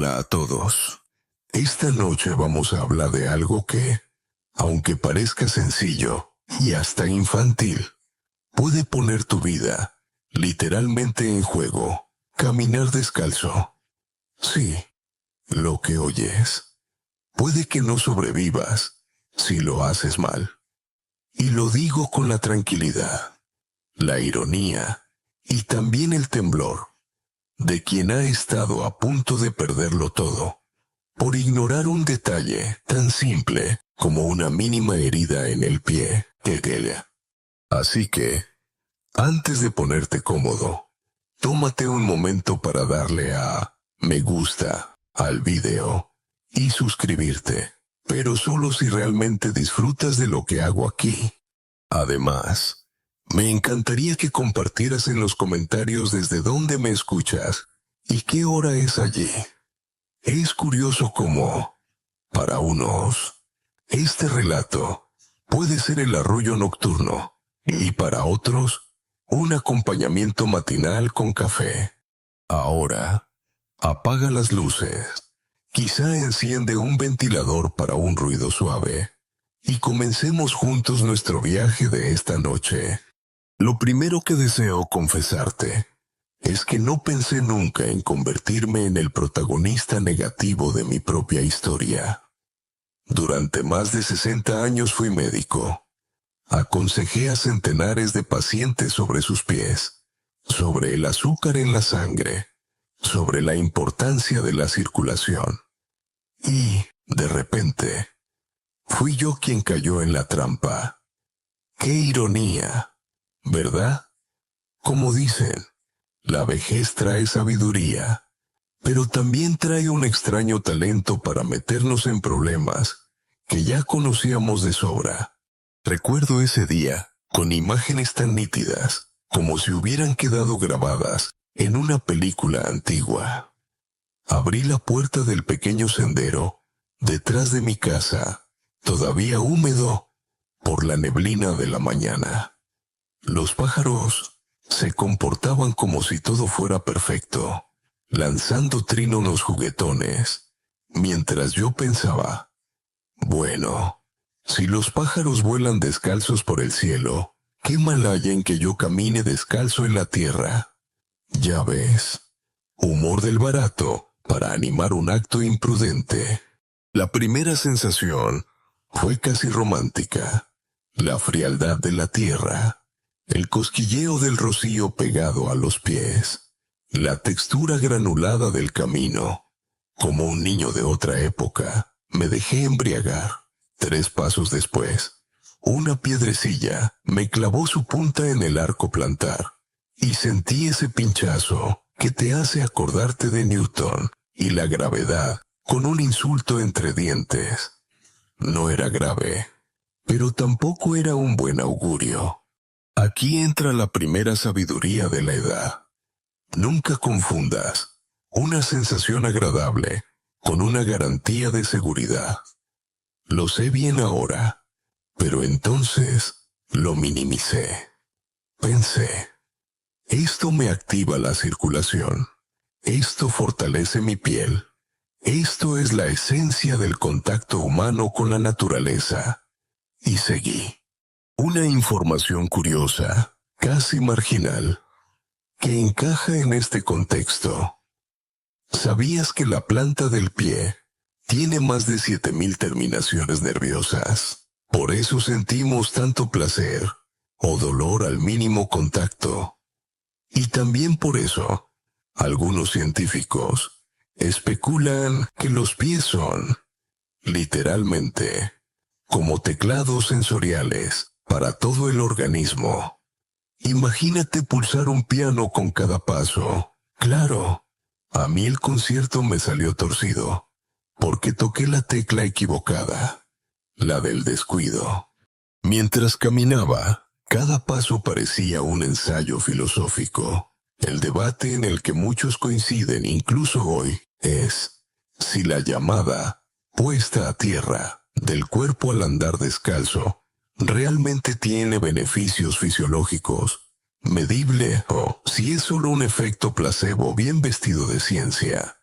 Hola a todos. Esta noche vamos a hablar de algo que, aunque parezca sencillo y hasta infantil, puede poner tu vida literalmente en juego. Caminar descalzo. Sí, lo que oyes. Puede que no sobrevivas si lo haces mal. Y lo digo con la tranquilidad, la ironía y también el temblor de quien ha estado a punto de perderlo todo por ignorar un detalle tan simple como una mínima herida en el pie que queda. Así que, antes de ponerte cómodo, tómate un momento para darle a me gusta al video y suscribirte, pero solo si realmente disfrutas de lo que hago aquí. Además, me encantaría que compartieras en los comentarios desde dónde me escuchas y qué hora es allí. Es curioso cómo, para unos, este relato puede ser el arrullo nocturno y para otros, un acompañamiento matinal con café. Ahora, apaga las luces, quizá enciende un ventilador para un ruido suave y comencemos juntos nuestro viaje de esta noche. Lo primero que deseo confesarte es que no pensé nunca en convertirme en el protagonista negativo de mi propia historia. Durante más de 60 años fui médico. Aconsejé a centenares de pacientes sobre sus pies, sobre el azúcar en la sangre, sobre la importancia de la circulación. Y, de repente, fui yo quien cayó en la trampa. ¡Qué ironía! ¿Verdad? Como dicen, la vejez trae sabiduría, pero también trae un extraño talento para meternos en problemas que ya conocíamos de sobra. Recuerdo ese día, con imágenes tan nítidas, como si hubieran quedado grabadas en una película antigua. Abrí la puerta del pequeño sendero, detrás de mi casa, todavía húmedo por la neblina de la mañana. Los pájaros se comportaban como si todo fuera perfecto, lanzando trínonos juguetones, mientras yo pensaba, bueno, si los pájaros vuelan descalzos por el cielo, ¿qué mal hay en que yo camine descalzo en la tierra? Ya ves, humor del barato para animar un acto imprudente. La primera sensación fue casi romántica, la frialdad de la tierra, el cosquilleo del rocío pegado a los pies, la textura granulada del camino. Como un niño de otra época, me dejé embriagar. 3 pasos después, una piedrecilla me clavó su punta en el arco plantar, y sentí ese pinchazo que te hace acordarte de Newton y la gravedad con un insulto entre dientes. No era grave, pero tampoco era un buen augurio. Aquí entra la primera sabiduría de la edad. Nunca confundas una sensación agradable con una garantía de seguridad. Lo sé bien ahora, pero entonces lo minimicé. Pensé, esto me activa la circulación, esto fortalece mi piel, esto es la esencia del contacto humano con la naturaleza. Y seguí. Una información curiosa, casi marginal, que encaja en este contexto. ¿Sabías que la planta del pie tiene más de 7000 terminaciones nerviosas? Por eso sentimos tanto placer o dolor al mínimo contacto. Y también por eso, algunos científicos especulan que los pies son, literalmente, como teclados sensoriales para todo el organismo. Imagínate pulsar un piano con cada paso. Claro, a mí el concierto me salió torcido, porque toqué la tecla equivocada, la del descuido. Mientras caminaba, cada paso parecía un ensayo filosófico. El debate en el que muchos coinciden incluso hoy es si la llamada puesta a tierra del cuerpo al andar descalzo realmente tiene beneficios fisiológicos, medible, o si es solo un efecto placebo bien vestido de ciencia.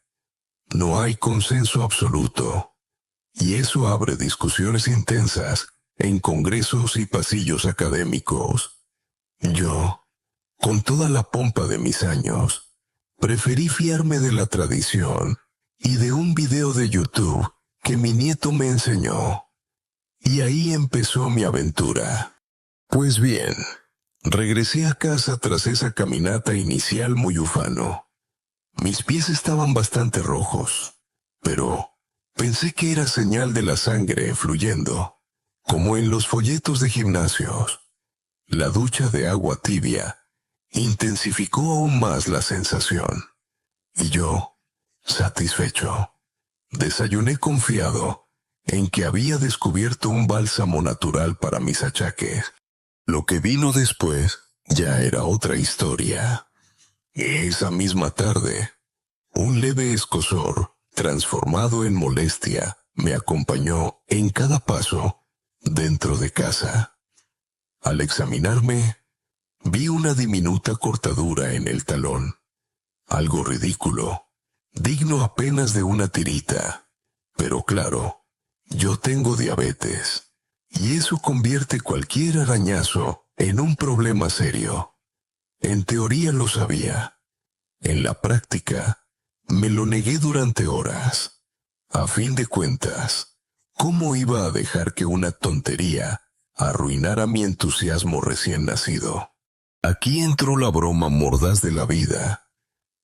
no hay consenso absoluto, y eso abre discusiones intensas en congresos y pasillos académicos. Yo, con toda la pompa de mis años, preferí fiarme de la tradición y de un video de YouTube que mi nieto me enseñó. Y ahí empezó mi aventura. Pues bien, regresé a casa tras esa caminata inicial muy ufano. Mis pies estaban bastante rojos, pero pensé que era señal de la sangre fluyendo, como en los folletos de gimnasios. La ducha de agua tibia intensificó aún más la sensación. Y yo, satisfecho, desayuné confiado en que había descubierto un bálsamo natural para mis achaques. Lo que vino después ya era otra historia. Esa misma tarde, un leve escozor, transformado en molestia, me acompañó en cada paso dentro de casa. Al examinarme, vi una diminuta cortadura en el talón. Algo ridículo, digno apenas de una tirita. Pero claro, yo tengo diabetes, y eso convierte cualquier arañazo en un problema serio. En teoría lo sabía. En la práctica, me lo negué durante horas. A fin de cuentas, ¿cómo iba a dejar que una tontería arruinara mi entusiasmo recién nacido? Aquí entró la broma mordaz de la vida.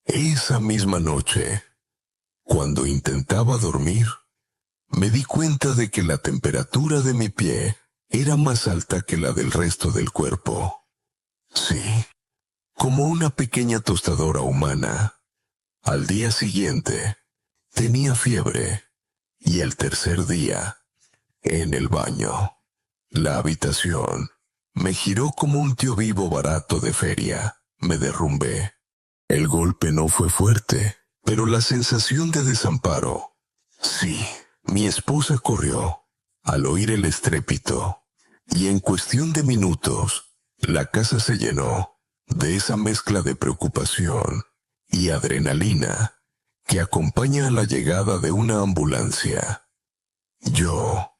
Esa misma noche, cuando intentaba dormir, me di cuenta de que la temperatura de mi pie era más alta que la del resto del cuerpo. Sí, como una pequeña tostadora humana. Al día siguiente, tenía fiebre, y el tercer día, en el baño, la habitación, me giró como un tío vivo barato de feria. Me derrumbé. El golpe no fue fuerte, pero la sensación de desamparo. Sí, mi esposa corrió al oír el estrépito, y en cuestión de minutos, la casa se llenó de esa mezcla de preocupación y adrenalina que acompaña a la llegada de una ambulancia. Yo,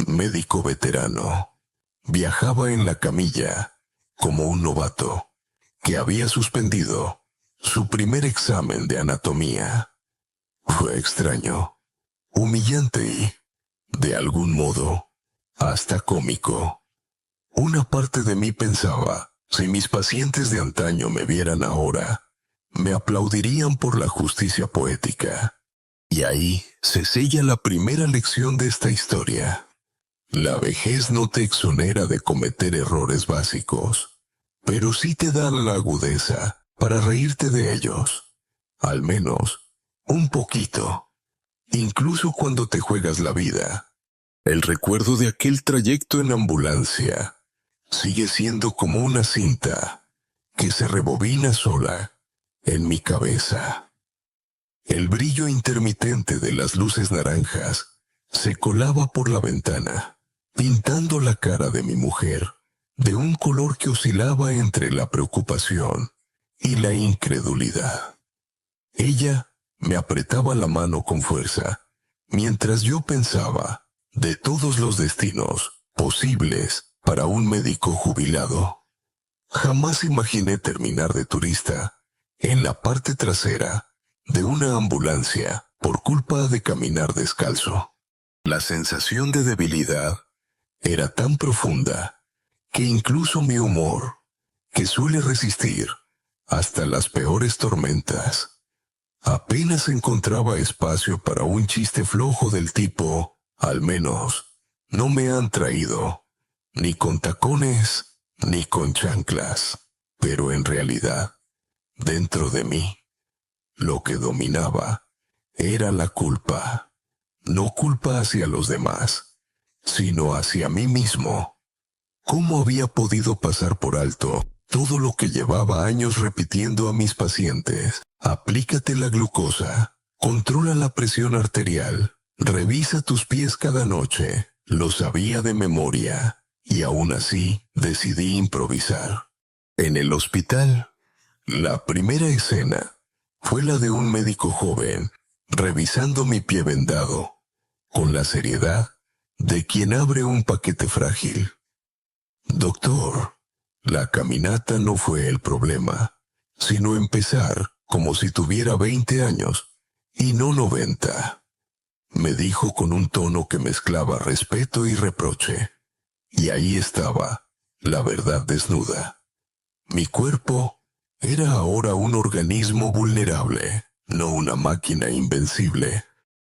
médico veterano, viajaba en la camilla como un novato que había suspendido su primer examen de anatomía. Fue extraño, humillante y, de algún modo, hasta cómico. Una parte de mí pensaba, si mis pacientes de antaño me vieran ahora, me aplaudirían por la justicia poética. Y ahí se sella la primera lección de esta historia. La vejez no te exonera de cometer errores básicos, pero sí te da la agudeza para reírte de ellos. Al menos, un poquito. Incluso cuando te juegas la vida. El recuerdo de aquel trayecto en ambulancia sigue siendo como una cinta que se rebobina sola en mi cabeza. El brillo intermitente de las luces naranjas se colaba por la ventana, pintando la cara de mi mujer de un color que oscilaba entre la preocupación y la incredulidad. Ella me apretaba la mano con fuerza, mientras yo pensaba de todos los destinos posibles para un médico jubilado. Jamás imaginé terminar de turista en la parte trasera de una ambulancia por culpa de caminar descalzo. La sensación de debilidad era tan profunda que incluso mi humor, que suele resistir hasta las peores tormentas, apenas encontraba espacio para un chiste flojo del tipo, al menos, no me han traído, ni con tacones, ni con chanclas. Pero en realidad, dentro de mí, lo que dominaba era la culpa. No culpa hacia los demás, sino hacia mí mismo. ¿Cómo había podido pasar por alto todo lo que llevaba años repitiendo a mis pacientes? Aplícate la glucosa, controla la presión arterial, revisa tus pies cada noche. Lo sabía de memoria, y aún así decidí improvisar. En el hospital, la primera escena fue la de un médico joven, revisando mi pie vendado, con la seriedad de quien abre un paquete frágil. Doctor, la caminata no fue el problema, sino empezar como si tuviera 20 años y no 90. Me dijo con un tono que mezclaba respeto y reproche. Y ahí estaba, la verdad desnuda. Mi cuerpo era ahora un organismo vulnerable, no una máquina invencible.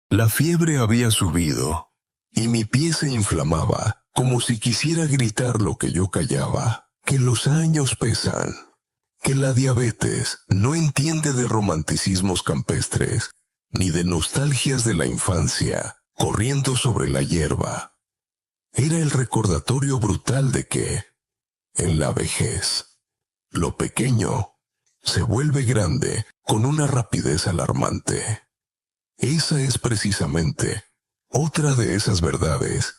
La fiebre había subido, y mi pie se inflamaba, como si quisiera gritar lo que yo callaba, que los años pesan, que la diabetes no entiende de romanticismos campestres, ni de nostalgias de la infancia, corriendo sobre la hierba. Era el recordatorio brutal de que, en la vejez, lo pequeño se vuelve grande con una rapidez alarmante. Esa es precisamente otra de esas verdades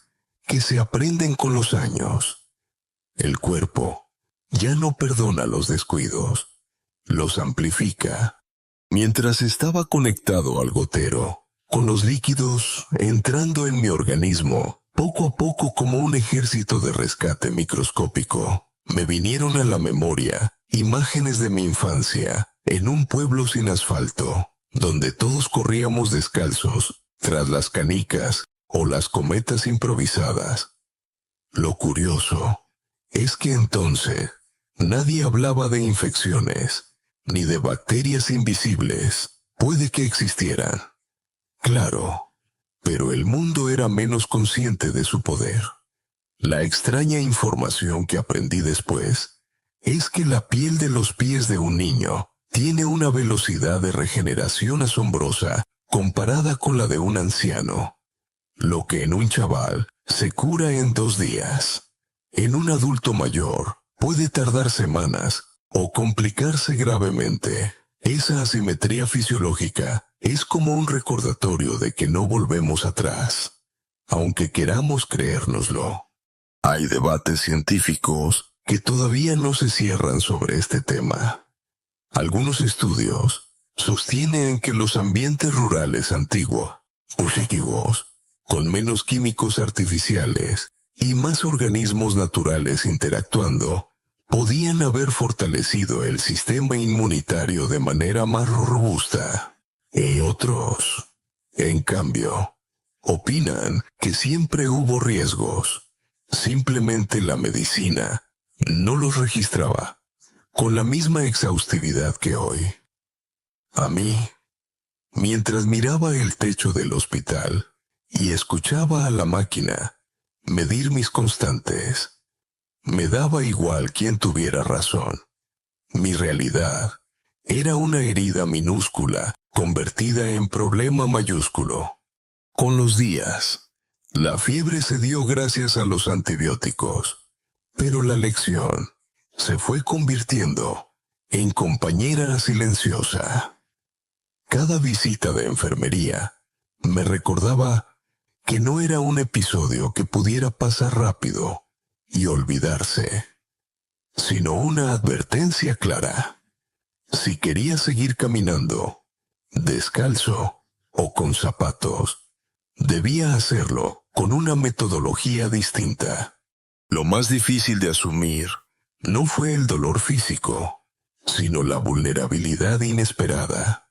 que se aprenden con los años. El cuerpo ya no perdona los descuidos, los amplifica. Mientras estaba conectado al gotero, con los líquidos entrando en mi organismo, poco a poco como un ejército de rescate microscópico, me vinieron a la memoria imágenes de mi infancia en un pueblo sin asfalto, donde todos corríamos descalzos tras las canicas o las cometas improvisadas. Lo curioso es que entonces nadie hablaba de infecciones, ni de bacterias invisibles. Puede que existieran, claro, pero el mundo era menos consciente de su poder. La extraña información que aprendí después es que la piel de los pies de un niño tiene una velocidad de regeneración asombrosa comparada con la de un anciano. Lo que en un chaval se cura en 2 días, en un adulto mayor puede tardar semanas o complicarse gravemente. Esa asimetría fisiológica es como un recordatorio de que no volvemos atrás, aunque queramos creérnoslo. Hay debates científicos que todavía no se cierran sobre este tema. Algunos estudios sostienen que los ambientes rurales antiguos, con menos químicos artificiales y más organismos naturales interactuando, podían haber fortalecido el sistema inmunitario de manera más robusta. Y otros, en cambio, opinan que siempre hubo riesgos. Simplemente la medicina no los registraba con la misma exhaustividad que hoy. A mí, mientras miraba el techo del hospital y escuchaba a la máquina medir mis constantes, me daba igual quién tuviera razón. Mi realidad era una herida minúscula convertida en problema mayúsculo. Con los días, la fiebre se dio gracias a los antibióticos, pero la lección se fue convirtiendo en compañera silenciosa. Cada visita de enfermería me recordaba que no era un episodio que pudiera pasar rápido y olvidarse, sino una advertencia clara. Si quería seguir caminando, descalzo o con zapatos, debía hacerlo con una metodología distinta. Lo más difícil de asumir no fue el dolor físico, sino la vulnerabilidad inesperada.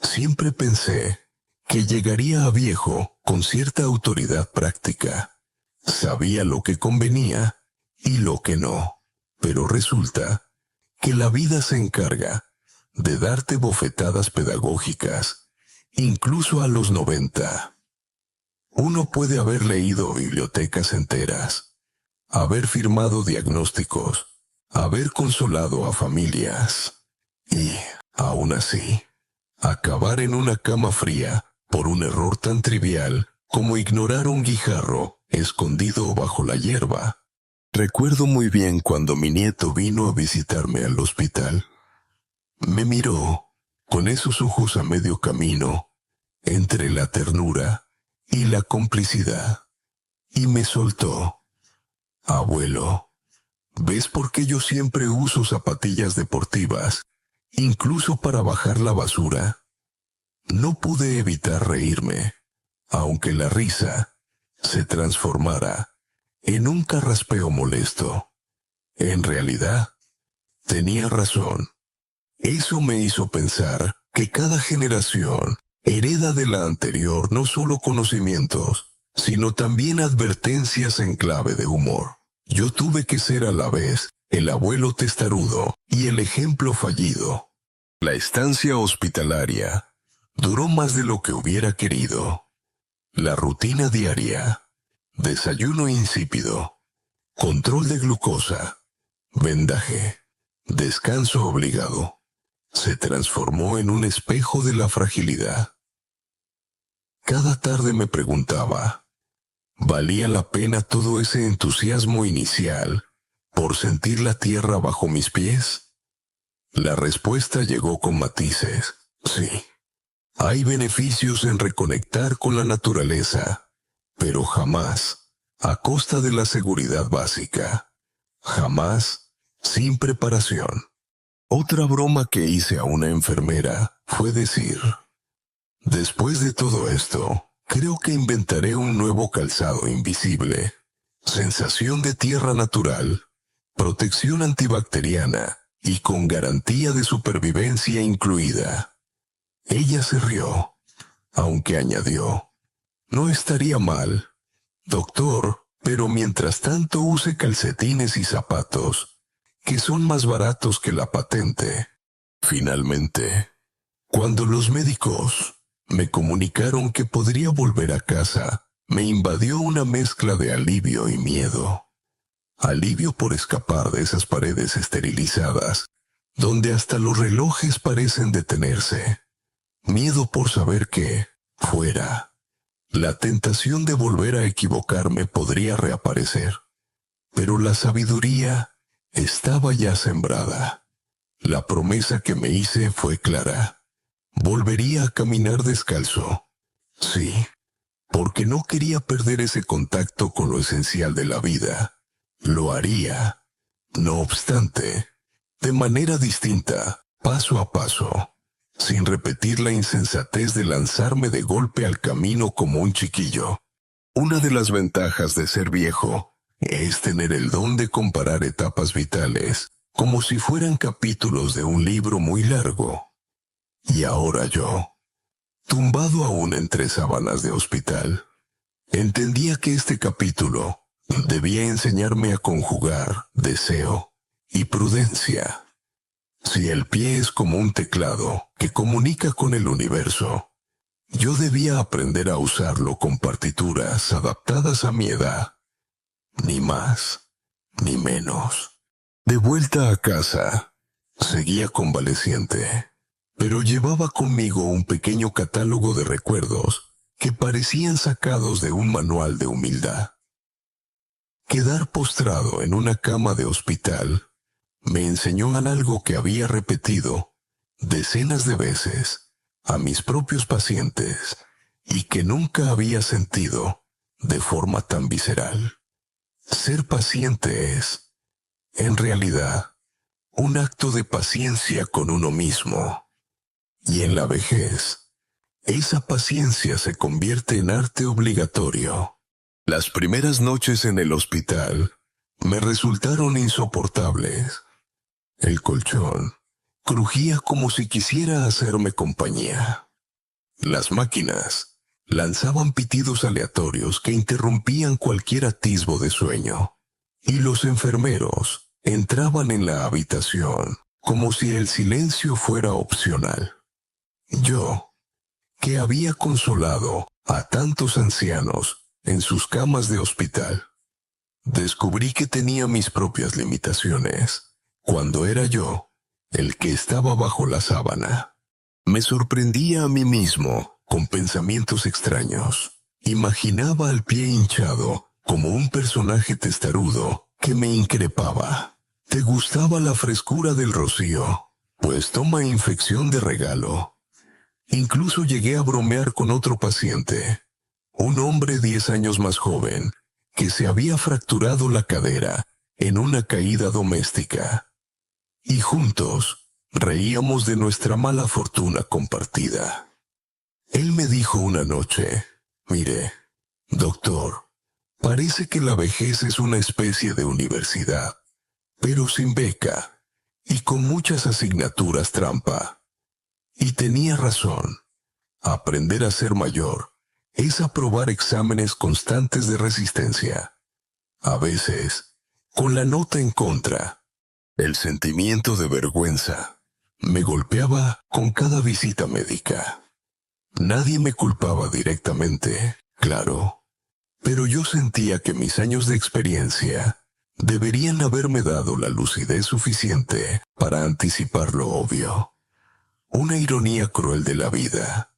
Siempre pensé que llegaría a viejo con cierta autoridad práctica. Sabía lo que convenía y lo que no, pero resulta que la vida se encarga de darte bofetadas pedagógicas, incluso a los 90. Uno puede haber leído bibliotecas enteras, haber firmado diagnósticos, haber consolado a familias y, aún así, acabar en una cama fría por un error tan trivial como ignorar un guijarro escondido bajo la hierba. Recuerdo muy bien cuando mi nieto vino a visitarme al hospital. Me miró con esos ojos a medio camino entre la ternura y la complicidad y me soltó. Abuelo, ¿ves por qué yo siempre uso zapatillas deportivas, incluso para bajar la basura? No pude evitar reírme, aunque la risa se transformara en un carraspeo molesto. En realidad, tenía razón. Eso me hizo pensar que cada generación hereda de la anterior no solo conocimientos, sino también advertencias en clave de humor. Yo tuve que ser a la vez el abuelo testarudo y el ejemplo fallido. La estancia hospitalaria duró más de lo que hubiera querido. La rutina diaria, desayuno insípido, control de glucosa, vendaje, descanso obligado, se transformó en un espejo de la fragilidad. Cada tarde me preguntaba, ¿valía la pena todo ese entusiasmo inicial por sentir la tierra bajo mis pies? La respuesta llegó con matices. Sí, hay beneficios en reconectar con la naturaleza, pero jamás a costa de la seguridad básica. Jamás sin preparación. Otra broma que hice a una enfermera fue decir, después de todo esto, creo que inventaré un nuevo calzado invisible. Sensación de tierra natural, protección antibacteriana y con garantía de supervivencia incluida. Ella se rió, aunque añadió, no estaría mal, doctor, pero mientras tanto use calcetines y zapatos, que son más baratos que la patente. Finalmente, cuando los médicos me comunicaron que podría volver a casa, me invadió una mezcla de alivio y miedo. Alivio por escapar de esas paredes esterilizadas, donde hasta los relojes parecen detenerse. Miedo por saber que, fuera, la tentación de volver a equivocarme podría reaparecer. Pero la sabiduría estaba ya sembrada. La promesa que me hice fue clara. Volvería a caminar descalzo. Sí, porque no quería perder ese contacto con lo esencial de la vida. Lo haría, no obstante, de manera distinta, paso a paso, sin repetir la insensatez de lanzarme de golpe al camino como un chiquillo. Una de las ventajas de ser viejo es tener el don de comparar etapas vitales como si fueran capítulos de un libro muy largo. Y ahora yo, tumbado aún entre sábanas de hospital, entendía que este capítulo debía enseñarme a conjugar deseo y prudencia. Si el pie es como un teclado que comunica con el universo, yo debía aprender a usarlo con partituras adaptadas a mi edad. Ni más, ni menos. De vuelta a casa, seguía convaleciente, pero llevaba conmigo un pequeño catálogo de recuerdos que parecían sacados de un manual de humildad. Quedar postrado en una cama de hospital me enseñó algo que había repetido decenas de veces a mis propios pacientes y que nunca había sentido de forma tan visceral. Ser paciente es, en realidad, un acto de paciencia con uno mismo. Y en la vejez, esa paciencia se convierte en arte obligatorio. Las primeras noches en el hospital me resultaron insoportables. El colchón crujía como si quisiera hacerme compañía. Las máquinas lanzaban pitidos aleatorios que interrumpían cualquier atisbo de sueño. Y los enfermeros entraban en la habitación como si el silencio fuera opcional. Yo, que había consolado a tantos ancianos en sus camas de hospital, descubrí que tenía mis propias limitaciones cuando era yo el que estaba bajo la sábana. Me sorprendía a mí mismo con pensamientos extraños. Imaginaba al pie hinchado como un personaje testarudo que me increpaba. ¿Te gustaba la frescura del rocío? Pues toma infección de regalo. Incluso llegué a bromear con otro paciente, un hombre 10 años más joven, que se había fracturado la cadera en una caída doméstica. Y juntos reíamos de nuestra mala fortuna compartida. Él me dijo una noche: mire, doctor, parece que la vejez es una especie de universidad, pero sin beca y con muchas asignaturas trampa. Y tenía razón. Aprender a ser mayor es aprobar exámenes constantes de resistencia. A veces, con la nota en contra. El sentimiento de vergüenza me golpeaba con cada visita médica. Nadie me culpaba directamente, claro, pero yo sentía que mis años de experiencia deberían haberme dado la lucidez suficiente para anticipar lo obvio. Una ironía cruel de la vida.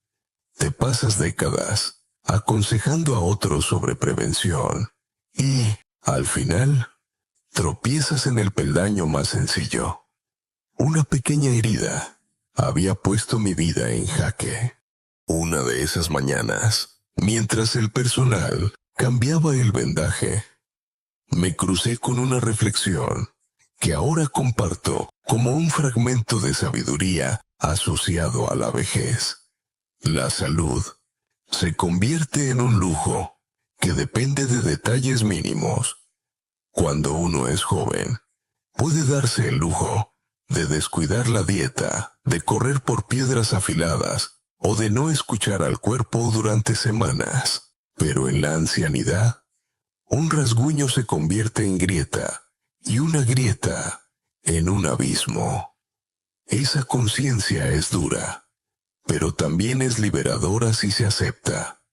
Te pasas décadas aconsejando a otros sobre prevención y, al final, tropiezas en el peldaño más sencillo. Una pequeña herida había puesto mi vida en jaque. Una de esas mañanas, mientras el personal cambiaba el vendaje, me crucé con una reflexión que ahora comparto como un fragmento de sabiduría asociado a la vejez. La salud se convierte en un lujo que depende de detalles mínimos. Cuando uno es joven, puede darse el lujo de descuidar la dieta, de correr por piedras afiladas o de no escuchar al cuerpo durante semanas. Pero en la ancianidad, un rasguño se convierte en grieta y una grieta en un abismo. Esa conciencia es dura, pero también es liberadora si se acepta.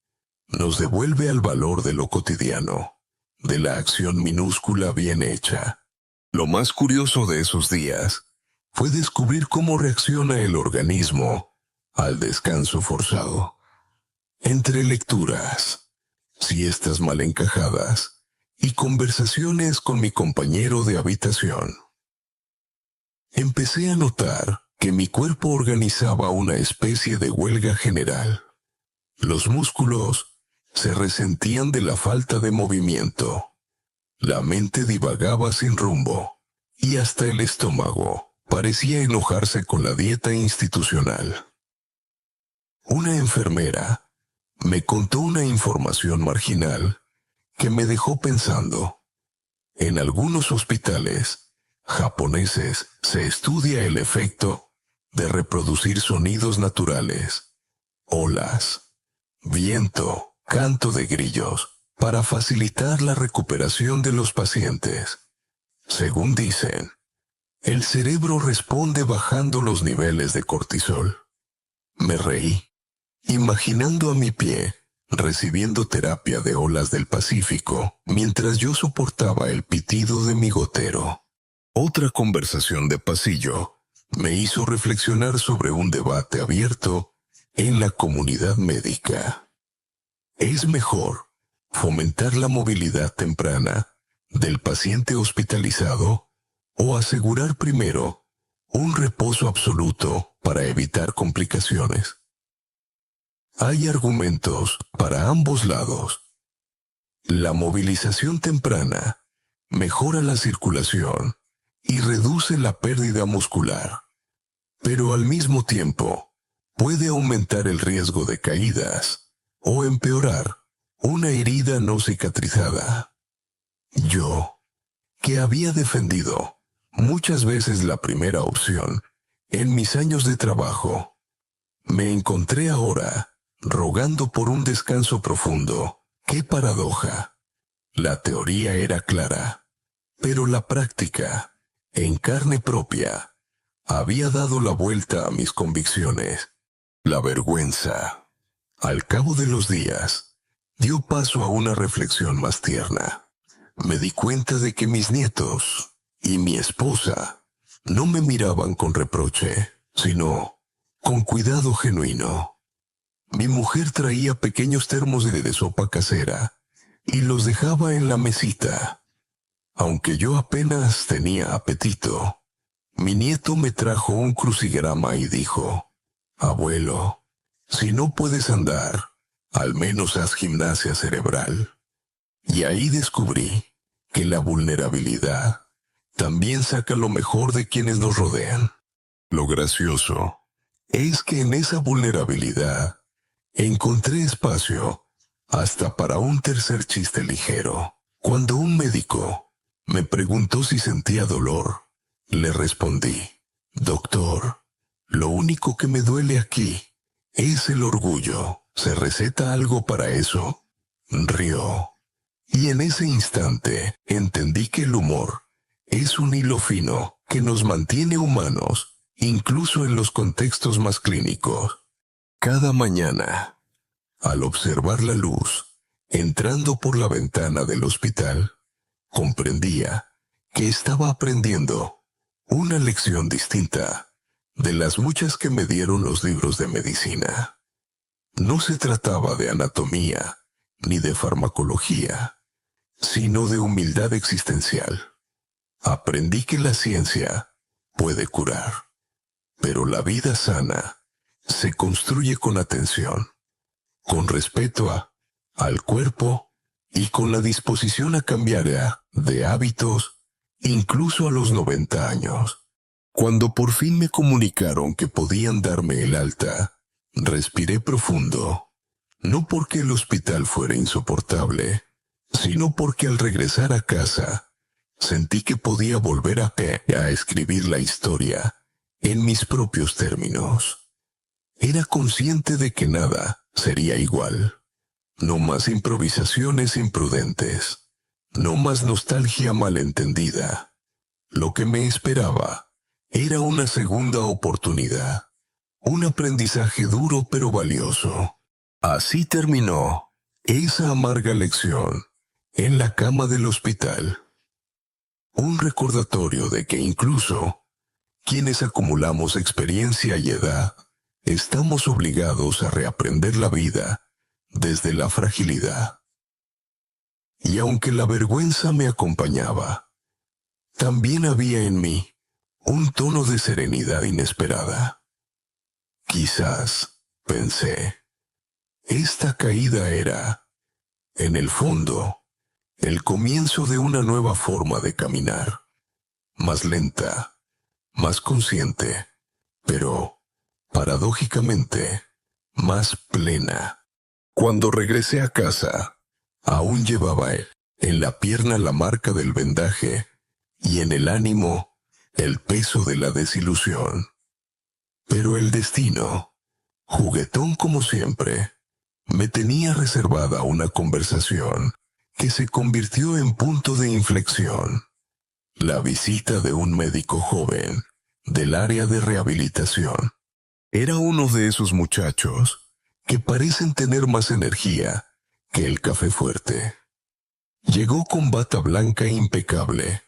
Nos devuelve al valor de lo cotidiano, de la acción minúscula bien hecha. Lo más curioso de esos días fue descubrir cómo reacciona el organismo al descanso forzado. Entre lecturas, siestas mal encajadas y conversaciones con mi compañero de habitación, empecé a notar que mi cuerpo organizaba una especie de huelga general. Los músculos se resentían de la falta de movimiento. La mente divagaba sin rumbo, y hasta el estómago parecía enojarse con la dieta institucional. Una enfermera me contó una información marginal que me dejó pensando. En algunos hospitales japoneses se estudia el efecto de reproducir sonidos naturales, olas, viento, canto de grillos, para facilitar la recuperación de los pacientes. Según dicen, el cerebro responde bajando los niveles de cortisol. Me reí, imaginando a mi pie recibiendo terapia de olas del Pacífico mientras yo soportaba el pitido de mi gotero. Otra conversación de pasillo me hizo reflexionar sobre un debate abierto en la comunidad médica. ¿Es mejor fomentar la movilidad temprana del paciente hospitalizado o asegurar primero un reposo absoluto para evitar complicaciones? Hay argumentos para ambos lados. La movilización temprana mejora la circulación y reduce la pérdida muscular, pero al mismo tiempo puede aumentar el riesgo de caídas o empeorar una herida no cicatrizada. Yo, que había defendido muchas veces la primera opción en mis años de trabajo, me encontré ahora rogando por un descanso profundo. ¡Qué paradoja! La teoría era clara, pero la práctica, en carne propia, había dado la vuelta a mis convicciones. La vergüenza, al cabo de los días, dio paso a una reflexión más tierna. Me di cuenta de que mis nietos y mi esposa no me miraban con reproche, sino con cuidado genuino. Mi mujer traía pequeños termos de sopa casera y los dejaba en la mesita. Aunque yo apenas tenía apetito, mi nieto me trajo un crucigrama y dijo: «Abuelo, si no puedes andar, al menos haz gimnasia cerebral». Y ahí descubrí que la vulnerabilidad también saca lo mejor de quienes nos rodean. Lo gracioso es que en esa vulnerabilidad Encontré espacio hasta para un tercer chiste ligero. Cuando un médico me preguntó si sentía dolor, le respondí: doctor, lo único que me duele aquí es el orgullo. ¿Se receta algo para eso? Rió. Y en ese instante entendí que el humor es un hilo fino que nos mantiene humanos, incluso en los contextos más clínicos. Cada mañana, al observar la luz entrando por la ventana del hospital, comprendía que estaba aprendiendo una lección distinta de las muchas que me dieron los libros de medicina. No se trataba de anatomía ni de farmacología, sino de humildad existencial. Aprendí que la ciencia puede curar, pero la vida sana se construye con atención, con respeto al cuerpo y con la disposición a cambiar de hábitos, incluso a los 90 años. Cuando por fin me comunicaron que podían darme el alta, respiré profundo, no porque el hospital fuera insoportable, sino porque al regresar a casa, sentí que podía volver a escribir la historia en mis propios términos. Era consciente de que nada sería igual. No más improvisaciones imprudentes. No más nostalgia malentendida. Lo que me esperaba era una segunda oportunidad. Un aprendizaje duro pero valioso. Así terminó esa amarga lección en la cama del hospital. Un recordatorio de que incluso quienes acumulamos experiencia y edad, estamos obligados a reaprender la vida desde la fragilidad. Y aunque la vergüenza me acompañaba, también había en mí un tono de serenidad inesperada. Quizás, pensé, esta caída era, en el fondo, el comienzo de una nueva forma de caminar, más lenta, más consciente, pero, paradójicamente, más plena. Cuando regresé a casa, aún llevaba en la pierna la marca del vendaje y en el ánimo el peso de la desilusión. Pero el destino, juguetón como siempre, me tenía reservada una conversación que se convirtió en punto de inflexión. La visita de un médico joven del área de rehabilitación. Era uno de esos muchachos que parecen tener más energía que el café fuerte. Llegó con bata blanca impecable,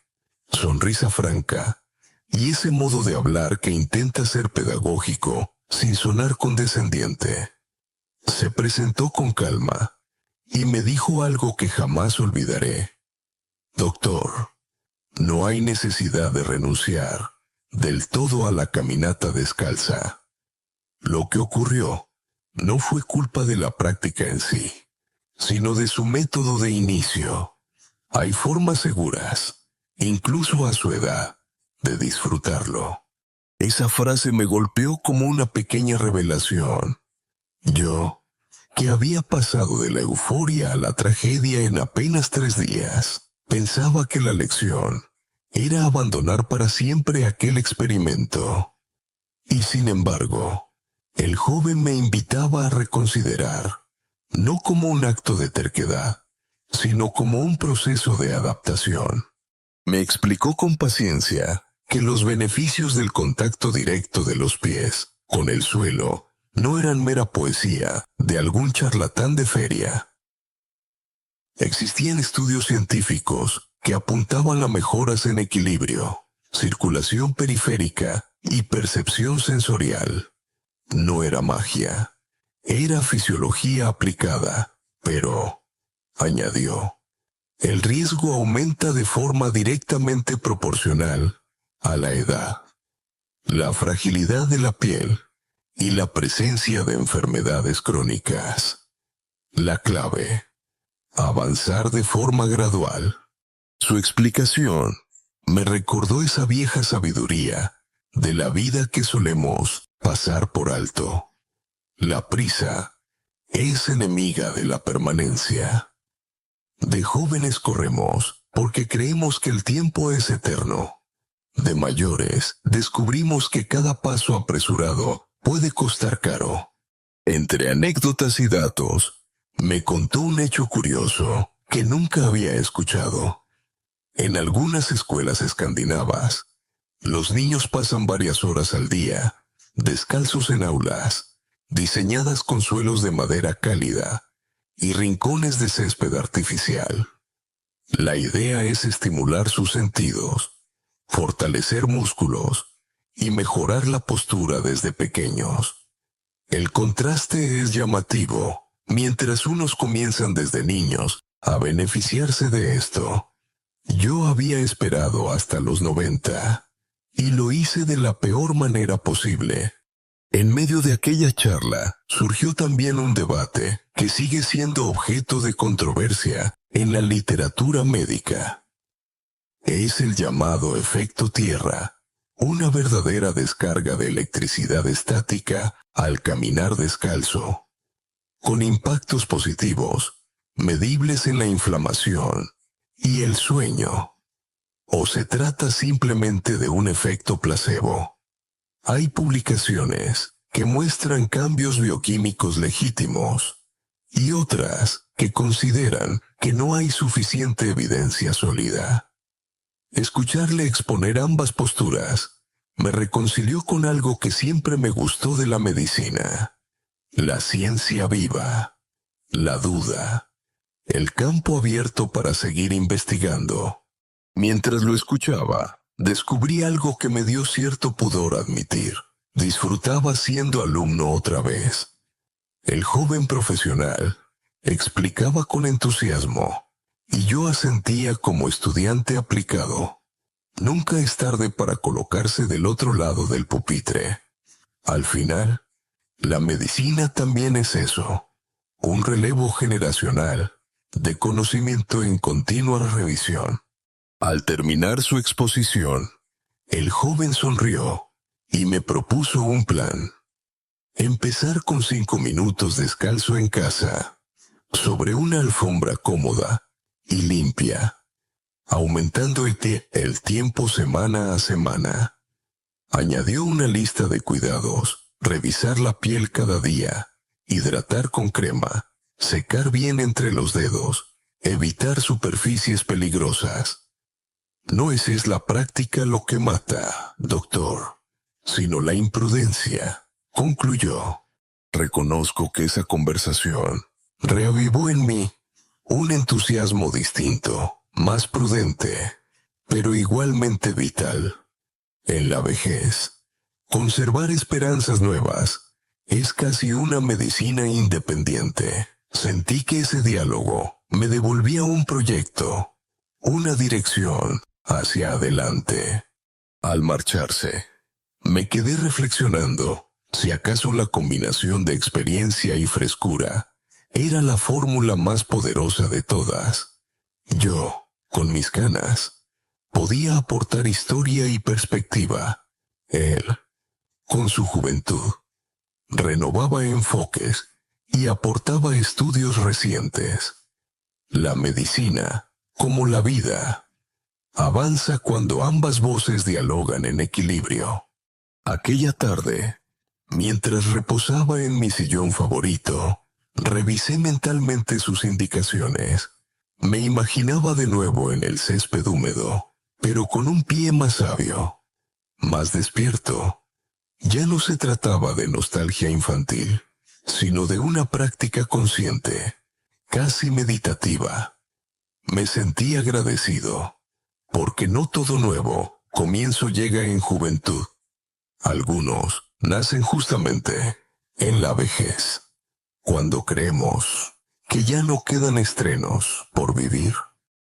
sonrisa franca y ese modo de hablar que intenta ser pedagógico sin sonar condescendiente. Se presentó con calma y me dijo algo que jamás olvidaré. Doctor, no hay necesidad de renunciar del todo a la caminata descalza. Lo que ocurrió no fue culpa de la práctica en sí, sino de su método de inicio. Hay formas seguras, incluso a su edad, de disfrutarlo. Esa frase me golpeó como una pequeña revelación. Yo, que había pasado de la euforia a la tragedia en apenas 3 días, pensaba que la lección era abandonar para siempre aquel experimento. Y sin embargo, el joven me invitaba a reconsiderar, no como un acto de terquedad, sino como un proceso de adaptación. Me explicó con paciencia que los beneficios del contacto directo de los pies con el suelo no eran mera poesía de algún charlatán de feria. Existían estudios científicos que apuntaban a mejoras en equilibrio, circulación periférica y percepción sensorial. No era magia, era fisiología aplicada, pero, añadió, el riesgo aumenta de forma directamente proporcional a la edad, la fragilidad de la piel y la presencia de enfermedades crónicas. La clave, avanzar de forma gradual. Su explicación me recordó esa vieja sabiduría de la vida que solemos pasar por alto. La prisa es enemiga de la permanencia. De jóvenes corremos porque creemos que el tiempo es eterno. De mayores descubrimos que cada paso apresurado puede costar caro. Entre anécdotas y datos, me contó un hecho curioso que nunca había escuchado. En algunas escuelas escandinavas, los niños pasan varias horas al día, descalzos en aulas, diseñadas con suelos de madera cálida y rincones de césped artificial. La idea es estimular sus sentidos, fortalecer músculos y mejorar la postura desde pequeños. El contraste es llamativo, mientras unos comienzan desde niños a beneficiarse de esto. Yo había esperado hasta los 90 y lo hice de la peor manera posible. En medio de aquella charla surgió también un debate que sigue siendo objeto de controversia en la literatura médica. Es el llamado efecto tierra, una verdadera descarga de electricidad estática al caminar descalzo, con impactos positivos, medibles en la inflamación y el sueño. ¿O se trata simplemente de un efecto placebo? Hay publicaciones que muestran cambios bioquímicos legítimos y otras que consideran que no hay suficiente evidencia sólida. Escucharle exponer ambas posturas me reconcilió con algo que siempre me gustó de la medicina: la ciencia viva, la duda, el campo abierto para seguir investigando. Mientras lo escuchaba, descubrí algo que me dio cierto pudor admitir. Disfrutaba siendo alumno otra vez. El joven profesional explicaba con entusiasmo y yo asentía como estudiante aplicado. Nunca es tarde para colocarse del otro lado del pupitre. Al final, la medicina también es eso, un relevo generacional de conocimiento en continua revisión. Al terminar su exposición, el joven sonrió y me propuso un plan. Empezar con 5 minutos descalzo en casa, sobre una alfombra cómoda y limpia, aumentando el tiempo semana a semana. Añadió una lista de cuidados: revisar la piel cada día, hidratar con crema, secar bien entre los dedos, evitar superficies peligrosas. No es la práctica lo que mata, doctor, sino la imprudencia, concluyó. Reconozco que esa conversación reavivó en mí un entusiasmo distinto, más prudente, pero igualmente vital. En la vejez, conservar esperanzas nuevas es casi una medicina independiente. Sentí que ese diálogo me devolvía un proyecto, una dirección hacia adelante. Al marcharse, me quedé reflexionando si acaso la combinación de experiencia y frescura era la fórmula más poderosa de todas. Yo, con mis canas, podía aportar historia y perspectiva. Él, con su juventud, renovaba enfoques y aportaba estudios recientes. La medicina, como la vida, avanza cuando ambas voces dialogan en equilibrio. Aquella tarde, mientras reposaba en mi sillón favorito, revisé mentalmente sus indicaciones. Me imaginaba de nuevo en el césped húmedo, pero con un pie más sabio, más despierto. Ya no se trataba de nostalgia infantil, sino de una práctica consciente, casi meditativa. Me sentí agradecido, porque no todo nuevo comienzo llega en juventud. Algunos nacen justamente en la vejez, cuando creemos que ya no quedan estrenos por vivir.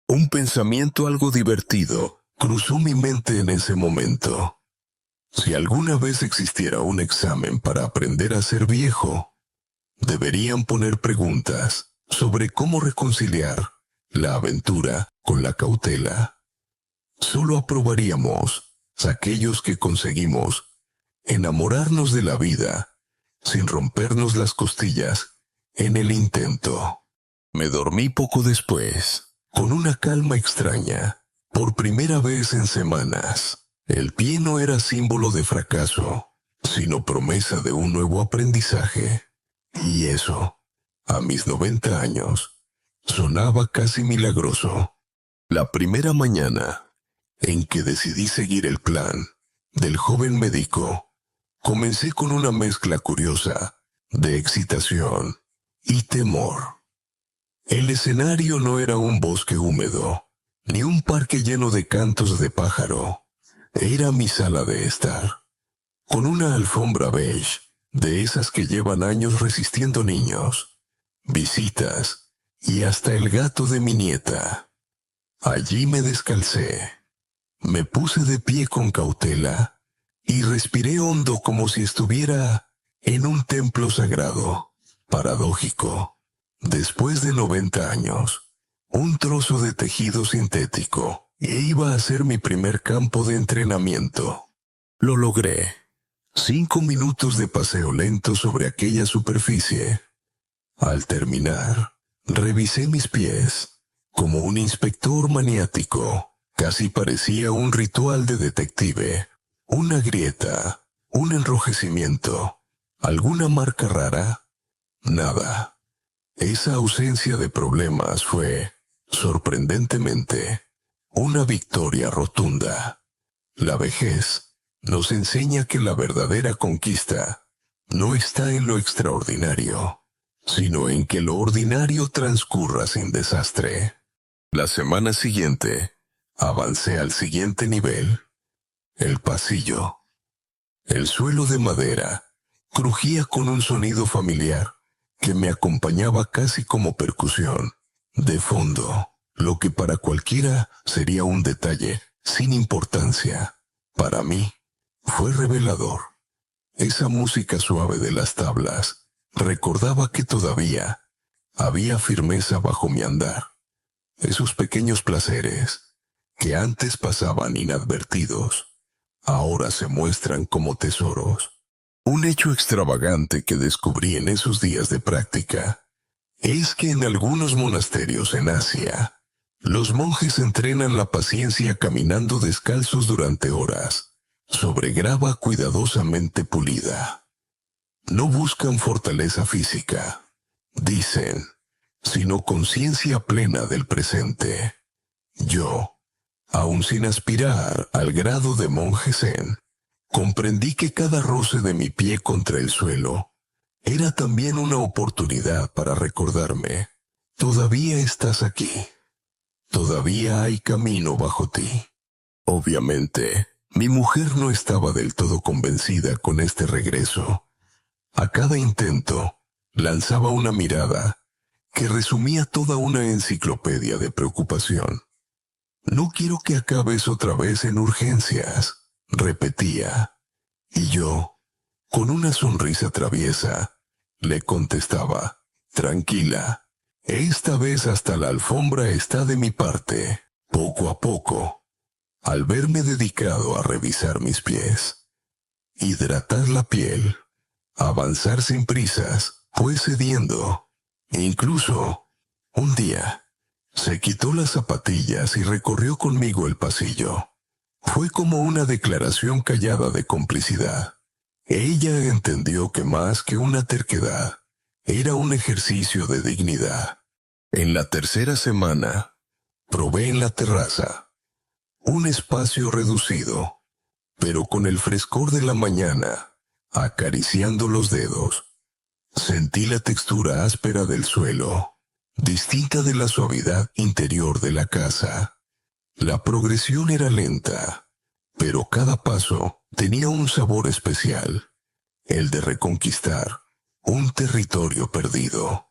Un pensamiento algo divertido cruzó mi mente en ese momento. Si alguna vez existiera un examen para aprender a ser viejo, deberían poner preguntas sobre cómo reconciliar la aventura con la cautela. Solo aprobaríamos aquellos que conseguimos enamorarnos de la vida sin rompernos las costillas en el intento. Me dormí poco después, con una calma extraña. Por primera vez en semanas, el pie no era símbolo de fracaso, sino promesa de un nuevo aprendizaje. Y eso, a mis 90 años, sonaba casi milagroso. La primera mañana en que decidí seguir el plan del joven médico, comencé con una mezcla curiosa de excitación y temor. El escenario no era un bosque húmedo, ni un parque lleno de cantos de pájaro. Era mi sala de estar, con una alfombra beige, de esas que llevan años resistiendo niños, visitas y hasta el gato de mi nieta. Allí me descalcé, me puse de pie con cautela y respiré hondo como si estuviera en un templo sagrado. Paradójico. Después de 90 años, un trozo de tejido sintético e iba a ser mi primer campo de entrenamiento. Lo logré. 5 minutos de paseo lento sobre aquella superficie. Al terminar, revisé mis pies, como un inspector maniático. Casi parecía un ritual de detective. Una grieta, un enrojecimiento, alguna marca rara. Nada. Esa ausencia de problemas fue, sorprendentemente, una victoria rotunda. La vejez nos enseña que la verdadera conquista no está en lo extraordinario, sino en que lo ordinario transcurra sin desastre. La semana siguiente, avancé al siguiente nivel, el pasillo. El suelo de madera crujía con un sonido familiar que me acompañaba casi como percusión. De fondo, lo que para cualquiera sería un detalle sin importancia, para mí fue revelador. Esa música suave de las tablas recordaba que todavía había firmeza bajo mi andar. Esos pequeños placeres que antes pasaban inadvertidos, ahora se muestran como tesoros. Un hecho extravagante que descubrí en esos días de práctica es que en algunos monasterios en Asia, los monjes entrenan la paciencia caminando descalzos durante horas, sobre grava cuidadosamente pulida. No buscan fortaleza física, dicen, sino conciencia plena del presente. Yo, aun sin aspirar al grado de monje zen, comprendí que cada roce de mi pie contra el suelo era también una oportunidad para recordarme: todavía estás aquí, todavía hay camino bajo ti. Obviamente, mi mujer no estaba del todo convencida con este regreso. A cada intento, lanzaba una mirada que resumía toda una enciclopedia de preocupación. «No quiero que acabes otra vez en urgencias», repetía. Y yo, con una sonrisa traviesa, le contestaba: «Tranquila, esta vez hasta la alfombra está de mi parte». Poco a poco, al verme dedicado a revisar mis pies, hidratar la piel, avanzar sin prisas, fue cediendo. Incluso, un día, se quitó las zapatillas y recorrió conmigo el pasillo. Fue como una declaración callada de complicidad. Ella entendió que más que una terquedad, era un ejercicio de dignidad. En la tercera semana, probé en la terraza, un espacio reducido, pero con el frescor de la mañana, acariciando los dedos. Sentí la textura áspera del suelo, distinta de la suavidad interior de la casa. La progresión era lenta, pero cada paso tenía un sabor especial, el de reconquistar un territorio perdido.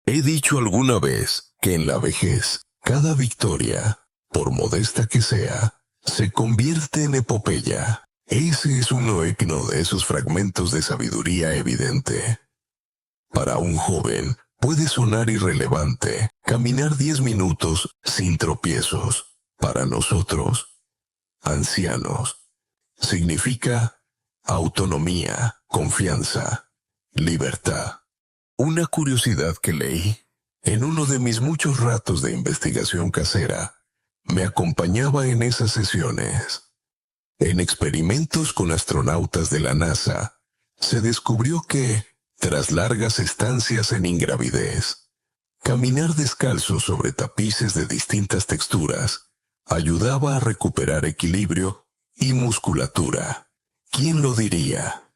He dicho alguna vez que en la vejez, cada victoria, por modesta que sea, se convierte en epopeya. Ese es un noecno de esos fragmentos de sabiduría evidente. Para un joven, puede sonar irrelevante caminar 10 minutos sin tropiezos. Para nosotros, ancianos, significa autonomía, confianza, libertad. Una curiosidad que leí en uno de mis muchos ratos de investigación casera me acompañaba en esas sesiones. En experimentos con astronautas de la NASA, se descubrió que, tras largas estancias en ingravidez, caminar descalzo sobre tapices de distintas texturas ayudaba a recuperar equilibrio y musculatura. ¿Quién lo diría?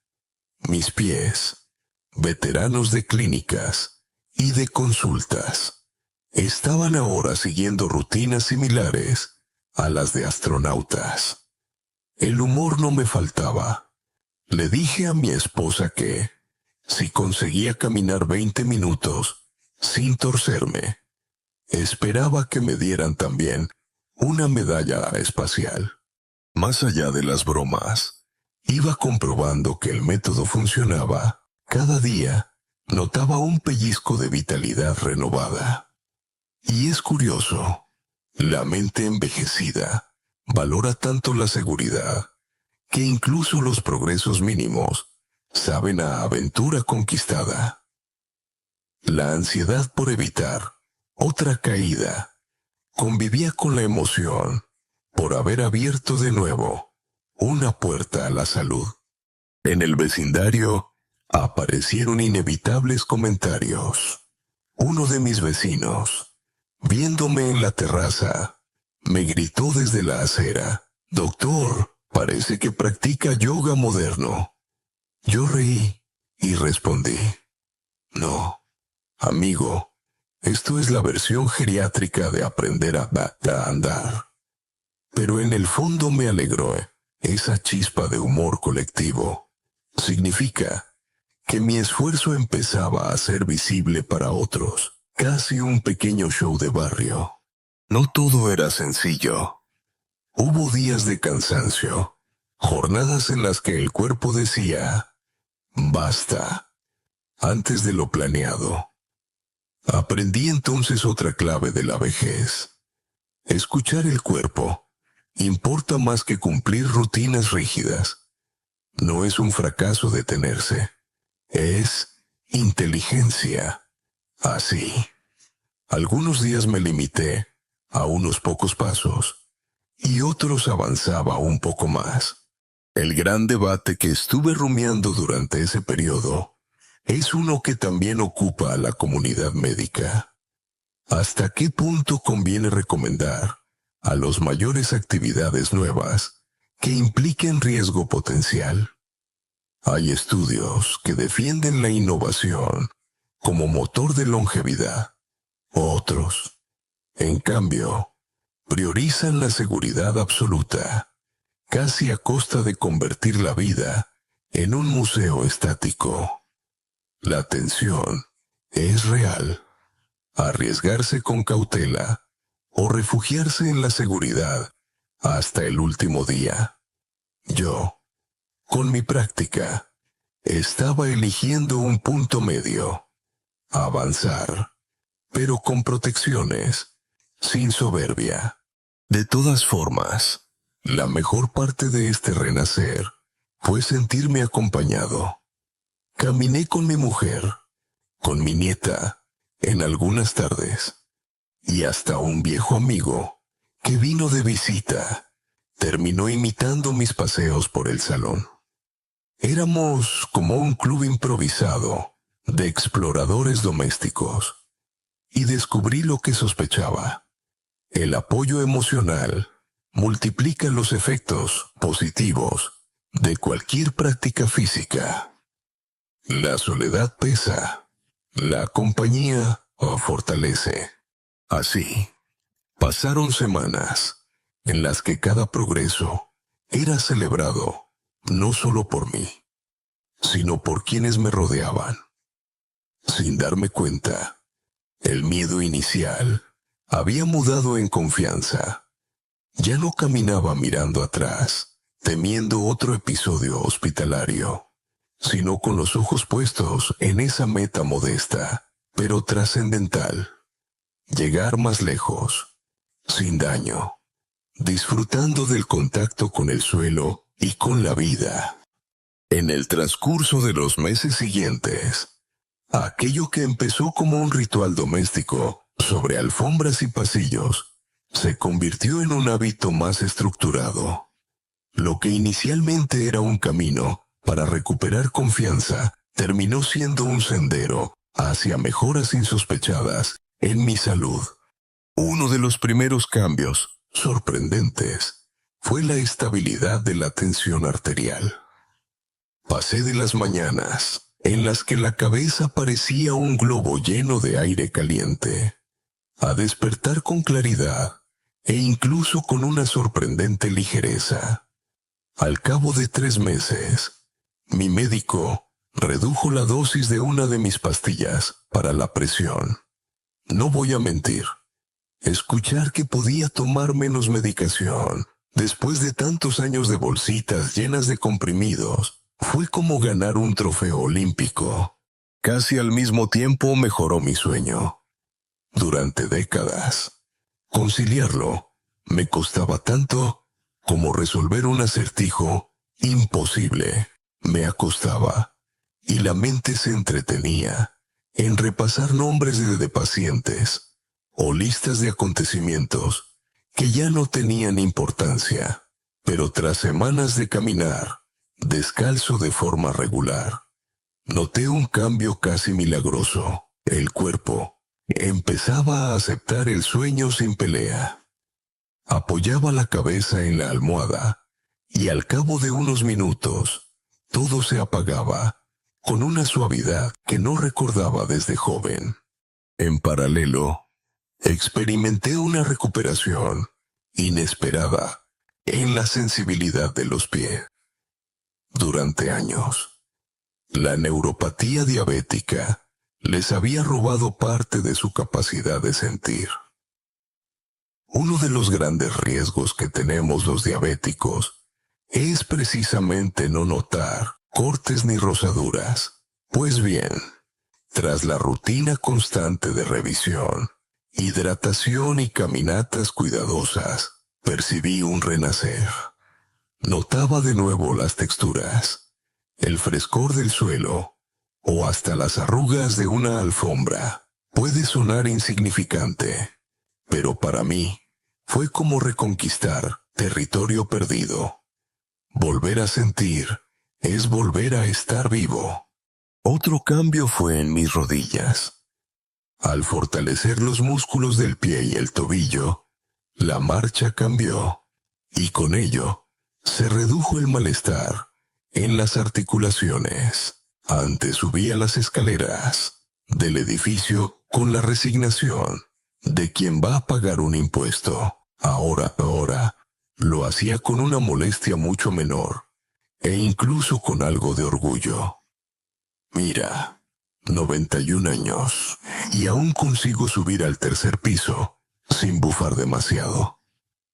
Mis pies, veteranos de clínicas y de consultas, estaban ahora siguiendo rutinas similares a las de astronautas. El humor no me faltaba. Le dije a mi esposa que, si conseguía caminar 20 minutos sin torcerme, esperaba que me dieran también una medalla espacial. Más allá de las bromas, iba comprobando que el método funcionaba. Cada día notaba un pellizco de vitalidad renovada. Y es curioso, la mente envejecida valora tanto la seguridad que incluso los progresos mínimos saben a aventura conquistada. La ansiedad por evitar otra caída convivía con la emoción por haber abierto de nuevo una puerta a la salud. En el vecindario aparecieron inevitables comentarios. Uno de mis vecinos, viéndome en la terraza, me gritó desde la acera: «Doctor, parece que practica yoga moderno». Yo reí y respondí: «No, amigo, esto es la versión geriátrica de aprender a andar». Pero en el fondo me alegró esa chispa de humor colectivo. Significa que mi esfuerzo empezaba a ser visible para otros, casi un pequeño show de barrio. No todo era sencillo. Hubo días de cansancio, jornadas en las que el cuerpo decía «basta» antes de lo planeado. Aprendí entonces otra clave de la vejez. Escuchar el cuerpo importa más que cumplir rutinas rígidas. No es un fracaso detenerse, es inteligencia. Así, algunos días me limité a unos pocos pasos y otros avanzaba un poco más. El gran debate que estuve rumiando durante ese periodo es uno que también ocupa a la comunidad médica. ¿Hasta qué punto conviene recomendar a los mayores actividades nuevas que impliquen riesgo potencial? Hay estudios que defienden la innovación como motor de longevidad. Otros, en cambio, priorizan la seguridad absoluta, casi a costa de convertir la vida en un museo estático. La tensión es real. Arriesgarse con cautela o refugiarse en la seguridad hasta el último día. Yo, con mi práctica, estaba eligiendo un punto medio. Avanzar, pero con protecciones, sin soberbia. De todas formas, la mejor parte de este renacer fue sentirme acompañado. Caminé con mi mujer, con mi nieta, en algunas tardes, y hasta un viejo amigo que vino de visita terminó imitando mis paseos por el salón. Éramos como un club improvisado de exploradores domésticos, y descubrí lo que sospechaba. El apoyo emocional multiplica los efectos positivos de cualquier práctica física. La soledad pesa, la compañía fortalece. Así, pasaron semanas en las que cada progreso era celebrado no solo por mí, sino por quienes me rodeaban. Sin darme cuenta, el miedo inicial había mudado en confianza. Ya no caminaba mirando atrás, temiendo otro episodio hospitalario, sino con los ojos puestos en esa meta modesta, pero trascendental. Llegar más lejos, sin daño, disfrutando del contacto con el suelo y con la vida. En el transcurso de los meses siguientes, Aquello que empezó como un ritual doméstico, sobre alfombras y pasillos, se convirtió en un hábito más estructurado. Lo que inicialmente era un camino para recuperar confianza, terminó siendo un sendero hacia mejoras insospechadas en mi salud. Uno de los primeros cambios, sorprendentes, fue la estabilidad de la tensión arterial. Pasé de las mañanas, en las que la cabeza parecía un globo lleno de aire caliente, a despertar con claridad e incluso con una sorprendente ligereza. Al cabo de 3 meses, mi médico redujo la dosis de una de mis pastillas para la presión. No voy a mentir. Escuchar que podía tomar menos medicación después de tantos años de bolsitas llenas de comprimidos fue como ganar un trofeo olímpico. Casi al mismo tiempo mejoró mi sueño. Durante décadas, conciliarlo me costaba tanto como resolver un acertijo imposible. Me acostaba y la mente se entretenía en repasar nombres de pacientes o listas de acontecimientos que ya no tenían importancia, pero tras semanas de caminar descalzo de forma regular, noté un cambio casi milagroso. El cuerpo empezaba a aceptar el sueño sin pelea. Apoyaba la cabeza en la almohada y al cabo de unos minutos todo se apagaba con una suavidad que no recordaba desde joven. En paralelo, experimenté una recuperación inesperada en la sensibilidad de los pies. Durante años, la neuropatía diabética les había robado parte de su capacidad de sentir. Uno de los grandes riesgos que tenemos los diabéticos es precisamente no notar cortes ni rosaduras. Pues bien, tras la rutina constante de revisión, hidratación y caminatas cuidadosas, percibí un renacer. Notaba de nuevo las texturas, el frescor del suelo o hasta las arrugas de una alfombra. Puede sonar insignificante, pero para mí fue como reconquistar territorio perdido. Volver a sentir es volver a estar vivo. Otro cambio fue en mis rodillas. Al fortalecer los músculos del pie y el tobillo, la marcha cambió, y con ello se redujo el malestar en las articulaciones. Antes subía las escaleras del edificio con la resignación de quien va a pagar un impuesto. Ahora lo hacía con una molestia mucho menor e incluso con algo de orgullo. Mira, 91 años y aún consigo subir al tercer piso sin bufar demasiado,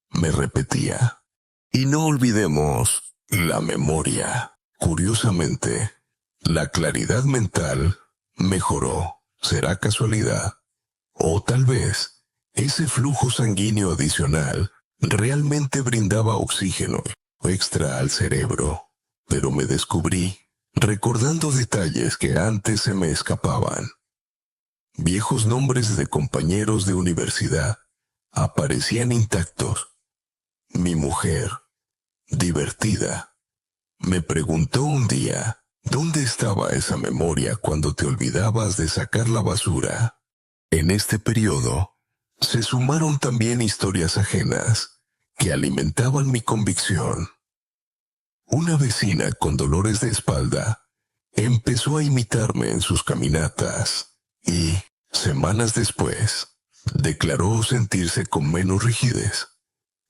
me repetía. Y no olvidemos la memoria. Curiosamente, la claridad mental mejoró. ¿Será casualidad? O tal vez ese flujo sanguíneo adicional realmente brindaba oxígeno extra al cerebro. Pero me descubrí recordando detalles que antes se me escapaban. Viejos nombres de compañeros de universidad aparecían intactos. Mi mujer, divertida, me preguntó un día, ¿dónde estaba esa memoria cuando te olvidabas de sacar la basura? En este periodo, se sumaron también historias ajenas que alimentaban mi convicción. Una vecina con dolores de espalda empezó a imitarme en sus caminatas y, semanas después, declaró sentirse con menos rigidez.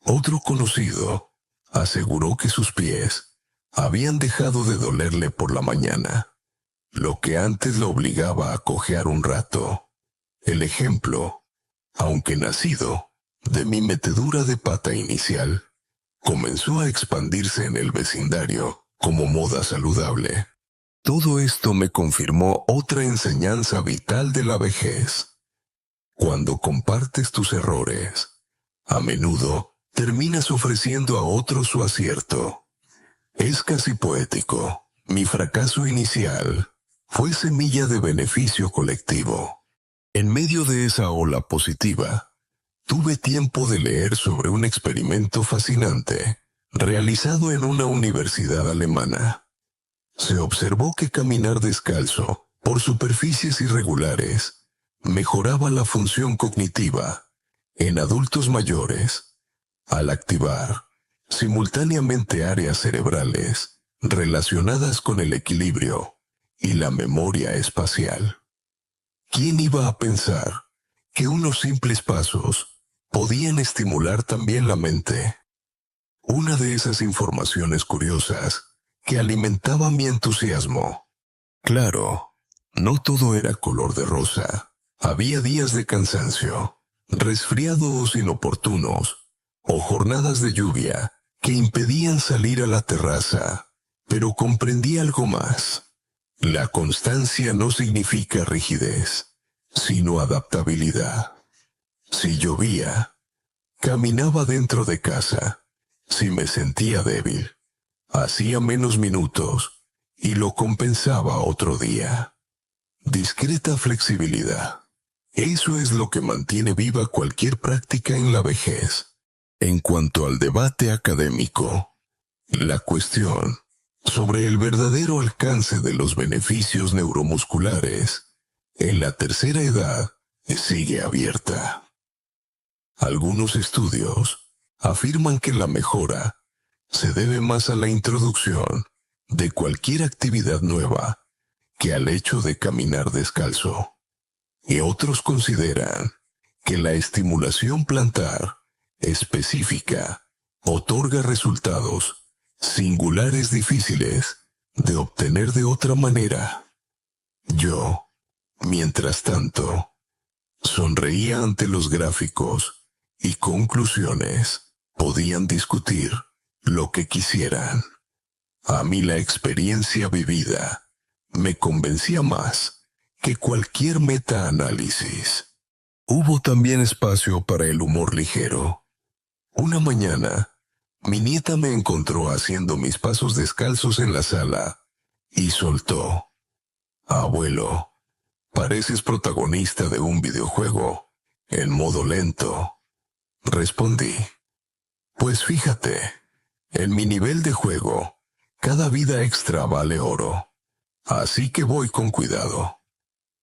Otro conocido aseguró que sus pies habían dejado de dolerle por la mañana, lo que antes lo obligaba a cojear un rato. El ejemplo, aunque nacido de mi metedura de pata inicial, comenzó a expandirse en el vecindario como moda saludable. Todo esto me confirmó otra enseñanza vital de la vejez. Cuando compartes tus errores, a menudo terminas ofreciendo a otros su acierto. Es casi poético. Mi fracaso inicial fue semilla de beneficio colectivo. En medio de esa ola positiva, tuve tiempo de leer sobre un experimento fascinante realizado en una universidad alemana. Se observó que caminar descalzo por superficies irregulares mejoraba la función cognitiva en adultos mayores al activar simultáneamente áreas cerebrales relacionadas con el equilibrio y la memoria espacial. ¿Quién iba a pensar que unos simples pasos podían estimular también la mente? Una de esas informaciones curiosas que alimentaba mi entusiasmo. Claro, no todo era color de rosa. Había días de cansancio, resfriados inoportunos o jornadas de lluvia que impedían salir a la terraza. Pero comprendí algo más. La constancia no significa rigidez, sino adaptabilidad. Si llovía, caminaba dentro de casa. Si me sentía débil, hacía menos minutos y lo compensaba otro día. Discreta flexibilidad. Eso es lo que mantiene viva cualquier práctica en la vejez. En cuanto al debate académico, la cuestión sobre el verdadero alcance de los beneficios neuromusculares en la tercera edad sigue abierta. Algunos estudios afirman que la mejora se debe más a la introducción de cualquier actividad nueva que al hecho de caminar descalzo. Y otros consideran que la estimulación plantar específica otorga resultados singulares difíciles de obtener de otra manera. Yo, mientras tanto, sonreía ante los gráficos y conclusiones. Podían discutir lo que quisieran. A mí la experiencia vivida me convencía más que cualquier metaanálisis. Hubo también espacio para el humor ligero. Una mañana, mi nieta me encontró haciendo mis pasos descalzos en la sala y soltó: «Abuelo, pareces protagonista de un videojuego en modo lento». Respondí: «Pues fíjate, en mi nivel de juego, cada vida extra vale oro. Así que voy con cuidado».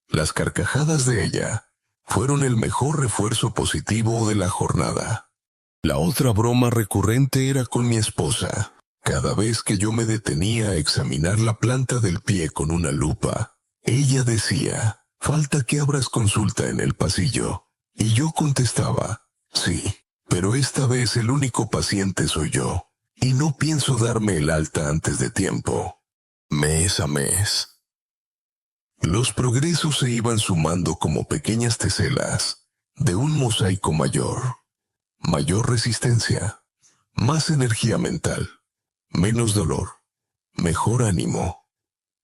Las carcajadas de ella fueron el mejor refuerzo positivo de la jornada. La otra broma recurrente era con mi esposa. Cada vez que yo me detenía a examinar la planta del pie con una lupa, ella decía: «Falta que abras consulta en el pasillo». Y yo contestaba: «Sí, pero esta vez el único paciente soy yo, y no pienso darme el alta antes de tiempo». Mes a mes, los progresos se iban sumando como pequeñas teselas de un mosaico mayor. Mayor resistencia, más energía mental, menos dolor, mejor ánimo.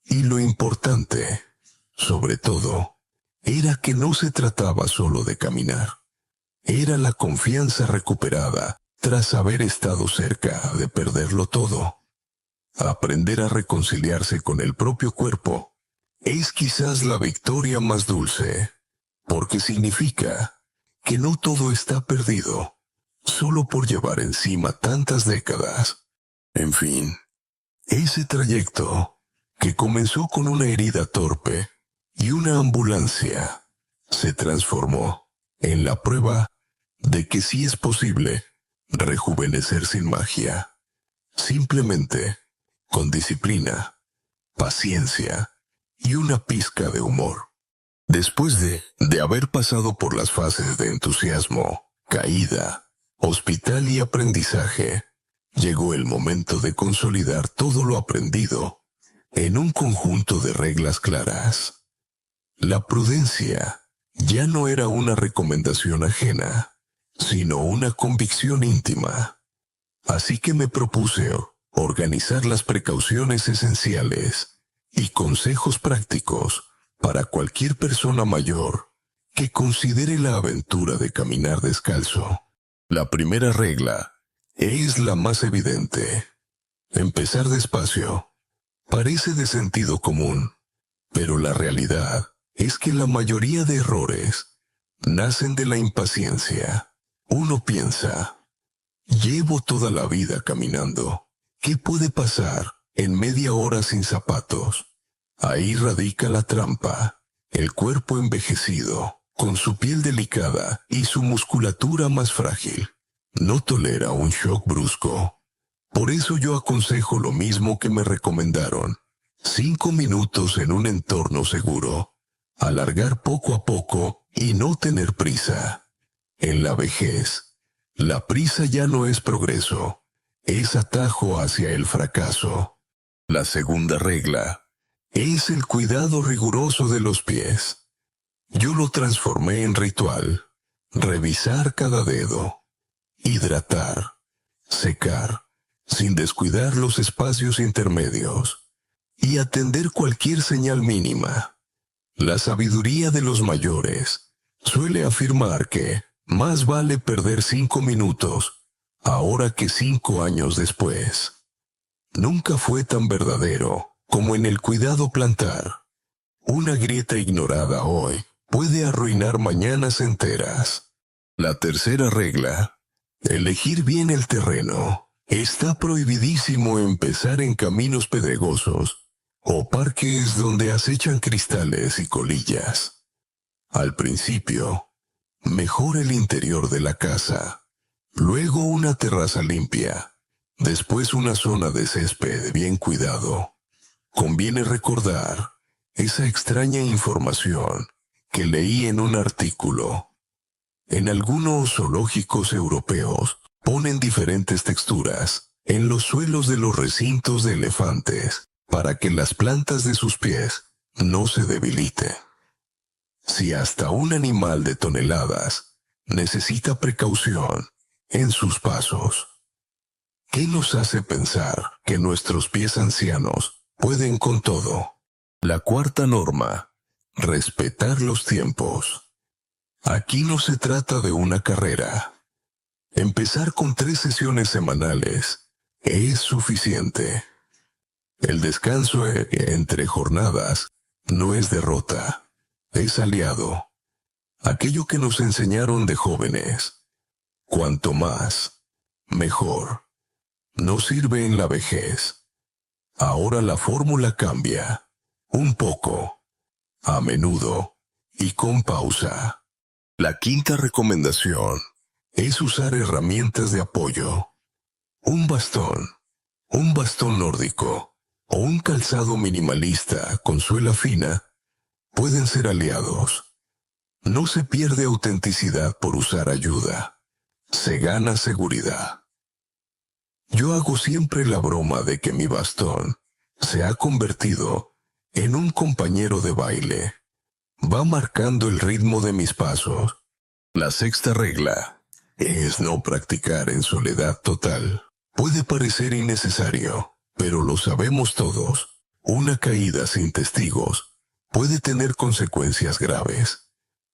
Y lo importante, sobre todo, era que no se trataba solo de caminar. Era la confianza recuperada tras haber estado cerca de perderlo todo. Aprender a reconciliarse con el propio cuerpo es quizás la victoria más dulce, porque significa que no todo está perdido solo por llevar encima tantas décadas. En fin, ese trayecto, que comenzó con una herida torpe y una ambulancia, se transformó en la prueba de que sí es posible rejuvenecer sin magia, simplemente con disciplina, paciencia y una pizca de humor. Después de haber pasado por las fases de entusiasmo, caída, hospital y aprendizaje, llegó el momento de consolidar todo lo aprendido en un conjunto de reglas claras. La prudencia ya no era una recomendación ajena, sino una convicción íntima. Así que me propuse organizar las precauciones esenciales y consejos prácticos para cualquier persona mayor que considere la aventura de caminar descalzo. La primera regla es la más evidente. Empezar despacio. Parece de sentido común, Pero la realidad es que la mayoría de errores nacen de la impaciencia. Uno piensa, llevo toda la vida caminando. ¿Qué puede pasar en media hora sin zapatos? Ahí radica la trampa. El cuerpo envejecido, con su piel delicada y su musculatura más frágil, no tolera un shock brusco. Por eso yo aconsejo lo mismo que me recomendaron: 5 minutos en un entorno seguro, alargar poco a poco y no tener prisa. En la vejez, la prisa ya no es progreso, es atajo hacia el fracaso. La segunda regla es el cuidado riguroso de los pies. Yo lo transformé en ritual: revisar cada dedo, hidratar, secar, sin descuidar los espacios intermedios, y atender cualquier señal mínima. La sabiduría de los mayores suele afirmar que más vale perder 5 minutos ahora que 5 años después. Nunca fue tan verdadero como en el cuidado plantar. Una grieta ignorada hoy puede arruinar mañanas enteras. La tercera regla: elegir bien el terreno. Está prohibidísimo empezar en caminos pedregosos o parques donde acechan cristales y colillas. Al principio, mejor el interior de la casa, luego una terraza limpia, después una zona de césped bien cuidado. Conviene recordar esa extraña información que leí en un artículo. En algunos zoológicos europeos ponen diferentes texturas en los suelos de los recintos de elefantes para que las plantas de sus pies no se debiliten. Si hasta un animal de toneladas necesita precaución en sus pasos, ¿qué nos hace pensar que nuestros pies ancianos pueden con todo? La cuarta norma: respetar los tiempos. Aquí no se trata de una carrera. Empezar con 3 sesiones semanales es suficiente. El descanso entre jornadas no es derrota, es aliado. Aquello que nos enseñaron de jóvenes: cuanto más, mejor, nos sirve en la vejez. Ahora la fórmula cambia, un poco, a menudo y con pausa. La quinta recomendación es usar herramientas de apoyo. Un bastón nórdico o un calzado minimalista con suela fina pueden ser aliados. No se pierde autenticidad por usar ayuda, se gana seguridad. Yo hago siempre la broma de que mi bastón se ha convertido en un compañero de baile. Va marcando el ritmo de mis pasos. La sexta regla es no practicar en soledad total. Puede parecer innecesario, pero lo sabemos todos. Una caída sin testigos puede tener consecuencias graves.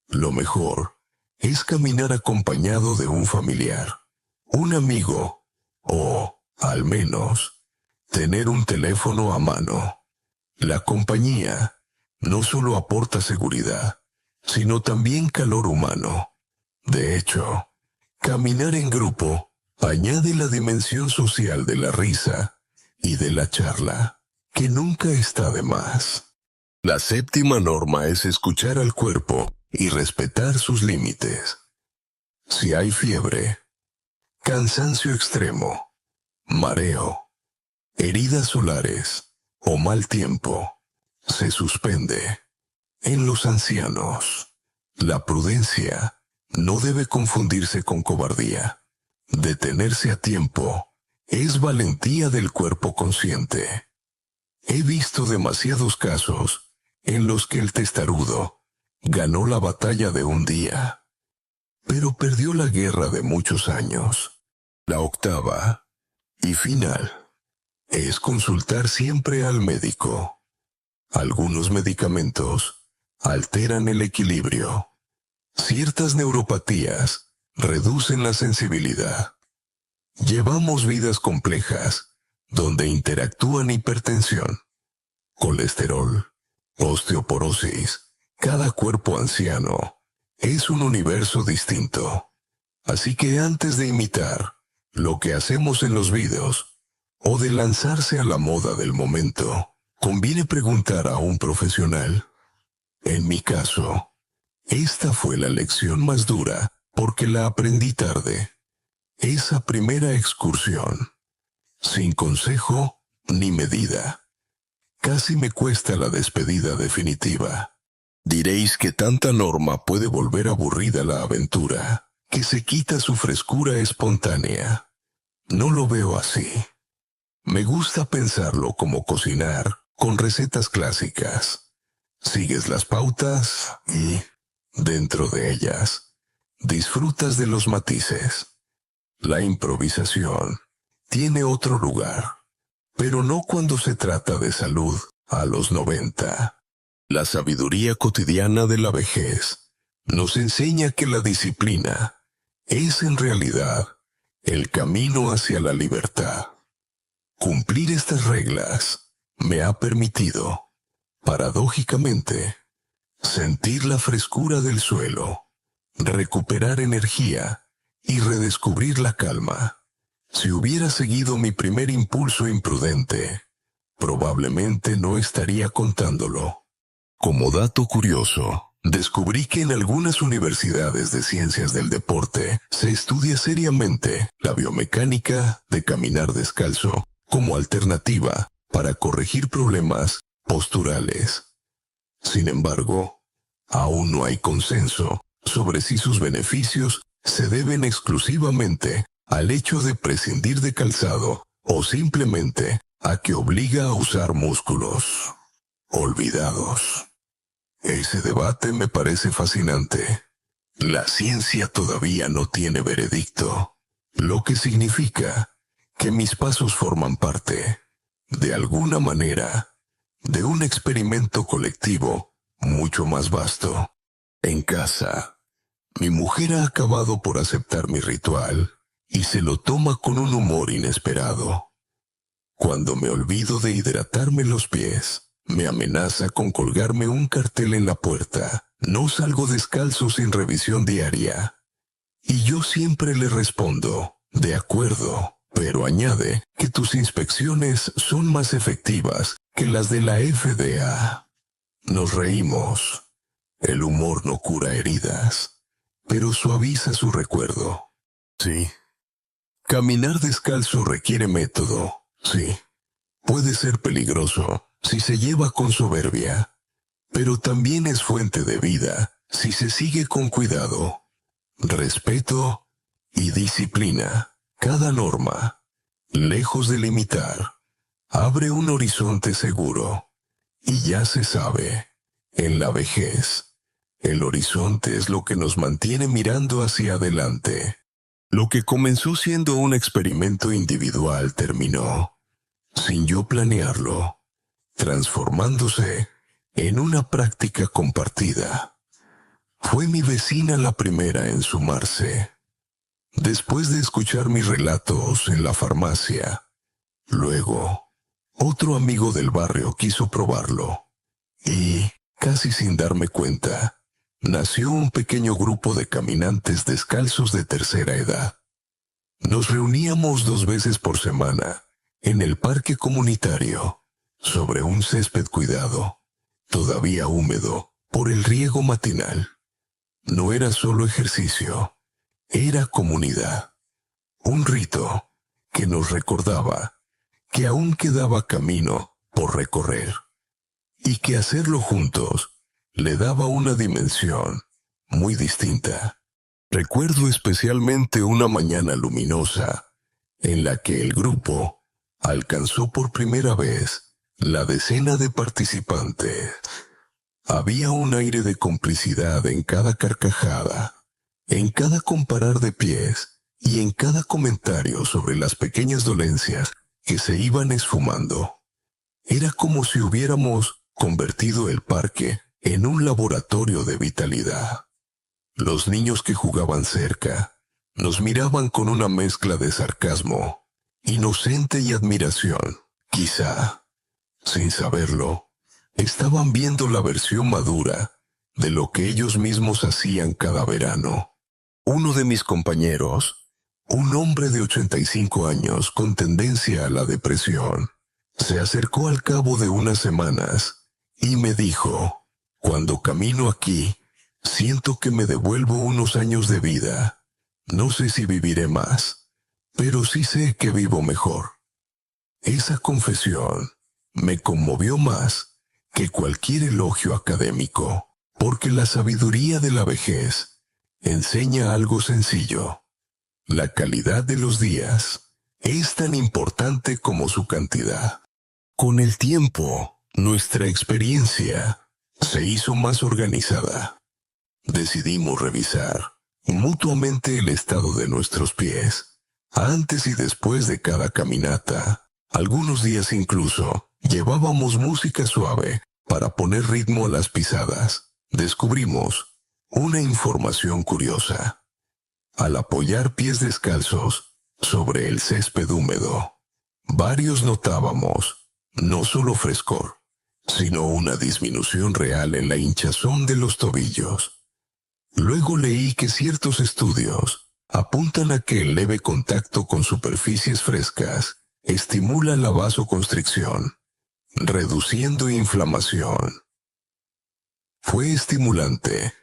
Lo mejor es caminar acompañado de un familiar, un amigo, o, al menos, tener un teléfono a mano. La compañía no solo aporta seguridad, sino también calor humano. De hecho, caminar en grupo añade la dimensión social de la risa y de la charla, que nunca está de más. La séptima norma es escuchar al cuerpo y respetar sus límites. Si hay fiebre, cansancio extremo, mareo, heridas solares o mal tiempo, se suspende. En los ancianos, la prudencia no debe confundirse con cobardía. Detenerse a tiempo es valentía del cuerpo consciente. He visto demasiados casos en los que el testarudo ganó la batalla de un día, pero perdió la guerra de muchos años. La octava y final es consultar siempre al médico. Algunos medicamentos alteran el equilibrio. Ciertas neuropatías reducen la sensibilidad. Llevamos vidas complejas donde interactúan hipertensión, colesterol, osteoporosis. Cada cuerpo anciano es un universo distinto. Así que antes de imitar lo que hacemos en los videos o de lanzarse a la moda del momento, conviene preguntar a un profesional. En mi caso, esta fue la lección más dura porque la aprendí tarde. Esa primera excursión, sin consejo ni medida, casi me cuesta la despedida definitiva. Diréis que tanta norma puede volver aburrida la aventura, que se quita su frescura espontánea. No lo veo así. Me gusta pensarlo como cocinar con recetas clásicas. Sigues las pautas y, dentro de ellas, disfrutas de los matices. La improvisación tiene otro lugar, pero no cuando se trata de salud a los 90. La sabiduría cotidiana de la vejez nos enseña que la disciplina es en realidad el camino hacia la libertad. Cumplir estas reglas me ha permitido, paradójicamente, sentir la frescura del suelo, recuperar energía y redescubrir la calma. Si hubiera seguido mi primer impulso imprudente, probablemente no estaría contándolo. Como dato curioso, descubrí que en algunas universidades de ciencias del deporte se estudia seriamente la biomecánica de caminar descalzo como alternativa para corregir problemas posturales. Sin embargo, aún no hay consenso sobre si sus beneficios se deben exclusivamente al hecho de prescindir de calzado o simplemente a que obliga a usar músculos olvidados. Ese debate me parece fascinante. La ciencia todavía no tiene veredicto, lo que significa que mis pasos forman parte, de alguna manera, de un experimento colectivo mucho más vasto. En casa, mi mujer ha acabado por aceptar mi ritual y se lo toma con un humor inesperado. Cuando me olvido de hidratarme los pies, me amenaza con colgarme un cartel en la puerta. No salgo descalzo sin revisión diaria. Y yo siempre le respondo, de acuerdo, pero añade que tus inspecciones son más efectivas que las de la FDA. Nos reímos. El humor no cura heridas, pero suaviza su recuerdo. Sí. Caminar descalzo requiere método, sí. Puede ser peligroso si se lleva con soberbia, pero también es fuente de vida si se sigue con cuidado, respeto y disciplina. Cada norma, lejos de limitar, abre un horizonte seguro. Y ya se sabe, en la vejez, el horizonte es lo que nos mantiene mirando hacia adelante. Lo que comenzó siendo un experimento individual terminó, sin yo planearlo, transformándose en una práctica compartida. Fue mi vecina la primera en sumarse. Después de escuchar mis relatos en la farmacia, luego, otro amigo del barrio quiso probarlo. Y, casi sin darme cuenta, nació un pequeño grupo de caminantes descalzos de tercera edad. Nos reuníamos 2 veces por semana en el parque comunitario, sobre un césped cuidado, todavía húmedo por el riego matinal. No era solo ejercicio, era comunidad. Un rito que nos recordaba que aún quedaba camino por recorrer y que hacerlo juntos le daba una dimensión muy distinta. Recuerdo especialmente una mañana luminosa en la que el grupo alcanzó por primera vez la decena de participantes. Había un aire de complicidad en cada carcajada, en cada comparar de pies y en cada comentario sobre las pequeñas dolencias que se iban esfumando. Era como si hubiéramos convertido el parque en un laboratorio de vitalidad. Los niños que jugaban cerca nos miraban con una mezcla de sarcasmo, inocente y admiración. Quizá, sin saberlo, Estaban viendo la versión madura de lo que ellos mismos hacían cada verano. Uno de mis compañeros, un hombre de 85 años con tendencia a la depresión, se acercó al cabo de unas semanas y me dijo: cuando camino aquí, siento que me devuelvo unos años de vida. No sé si viviré más, pero sí sé que vivo mejor. Esa confesión me conmovió más que cualquier elogio académico, porque la sabiduría de la vejez enseña algo sencillo. La calidad de los días es tan importante como su cantidad. Con el tiempo, nuestra experiencia se hizo más organizada. Decidimos revisar mutuamente el estado de nuestros pies, antes y después de cada caminata. Algunos días incluso llevábamos música suave para poner ritmo a las pisadas. Descubrimos una información curiosa. Al apoyar pies descalzos sobre el césped húmedo, varios notábamos no solo frescor, sino una disminución real en la hinchazón de los tobillos. Luego leí que ciertos estudios apuntan a que el leve contacto con superficies frescas estimula la vasoconstricción, reduciendo inflamación. Fue estimulante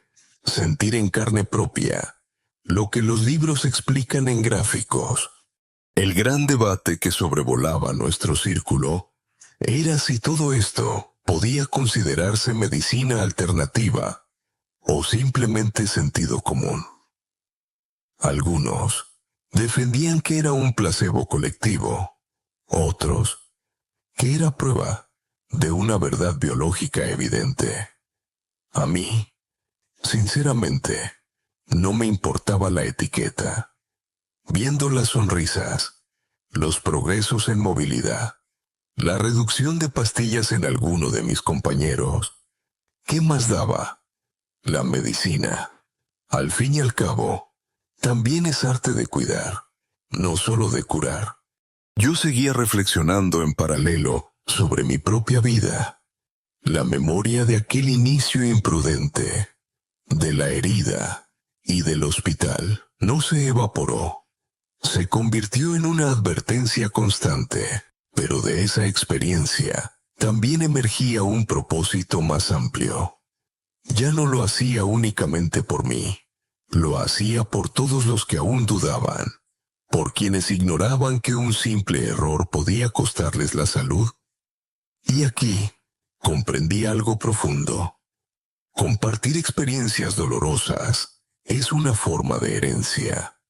sentir en carne propia lo que los libros explican en gráficos. El gran debate que sobrevolaba nuestro círculo era si todo esto podía considerarse medicina alternativa o simplemente sentido común. Algunos defendían que era un placebo colectivo, otros que era prueba de una verdad biológica evidente. A mí, sinceramente, no me importaba la etiqueta. Viendo las sonrisas, los progresos en movilidad, la reducción de pastillas en alguno de mis compañeros, ¿qué más daba? La medicina, al fin y al cabo, también es arte de cuidar, no solo de curar. Yo seguía reflexionando en paralelo sobre mi propia vida. La memoria de aquel inicio imprudente, de la herida y del hospital, no se evaporó. Se convirtió en una advertencia constante, pero de esa experiencia también emergía un propósito más amplio. Ya no lo hacía únicamente por mí, lo hacía por todos los que aún dudaban, por quienes ignoraban que un simple error podía costarles la salud. Y aquí comprendí algo profundo. Compartir experiencias dolorosas es una forma de herencia,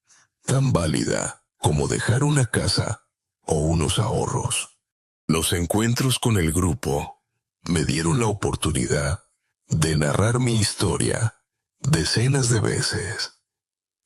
tan válida como dejar una casa o unos ahorros. Los encuentros con el grupo me dieron la oportunidad de narrar mi historia decenas de veces.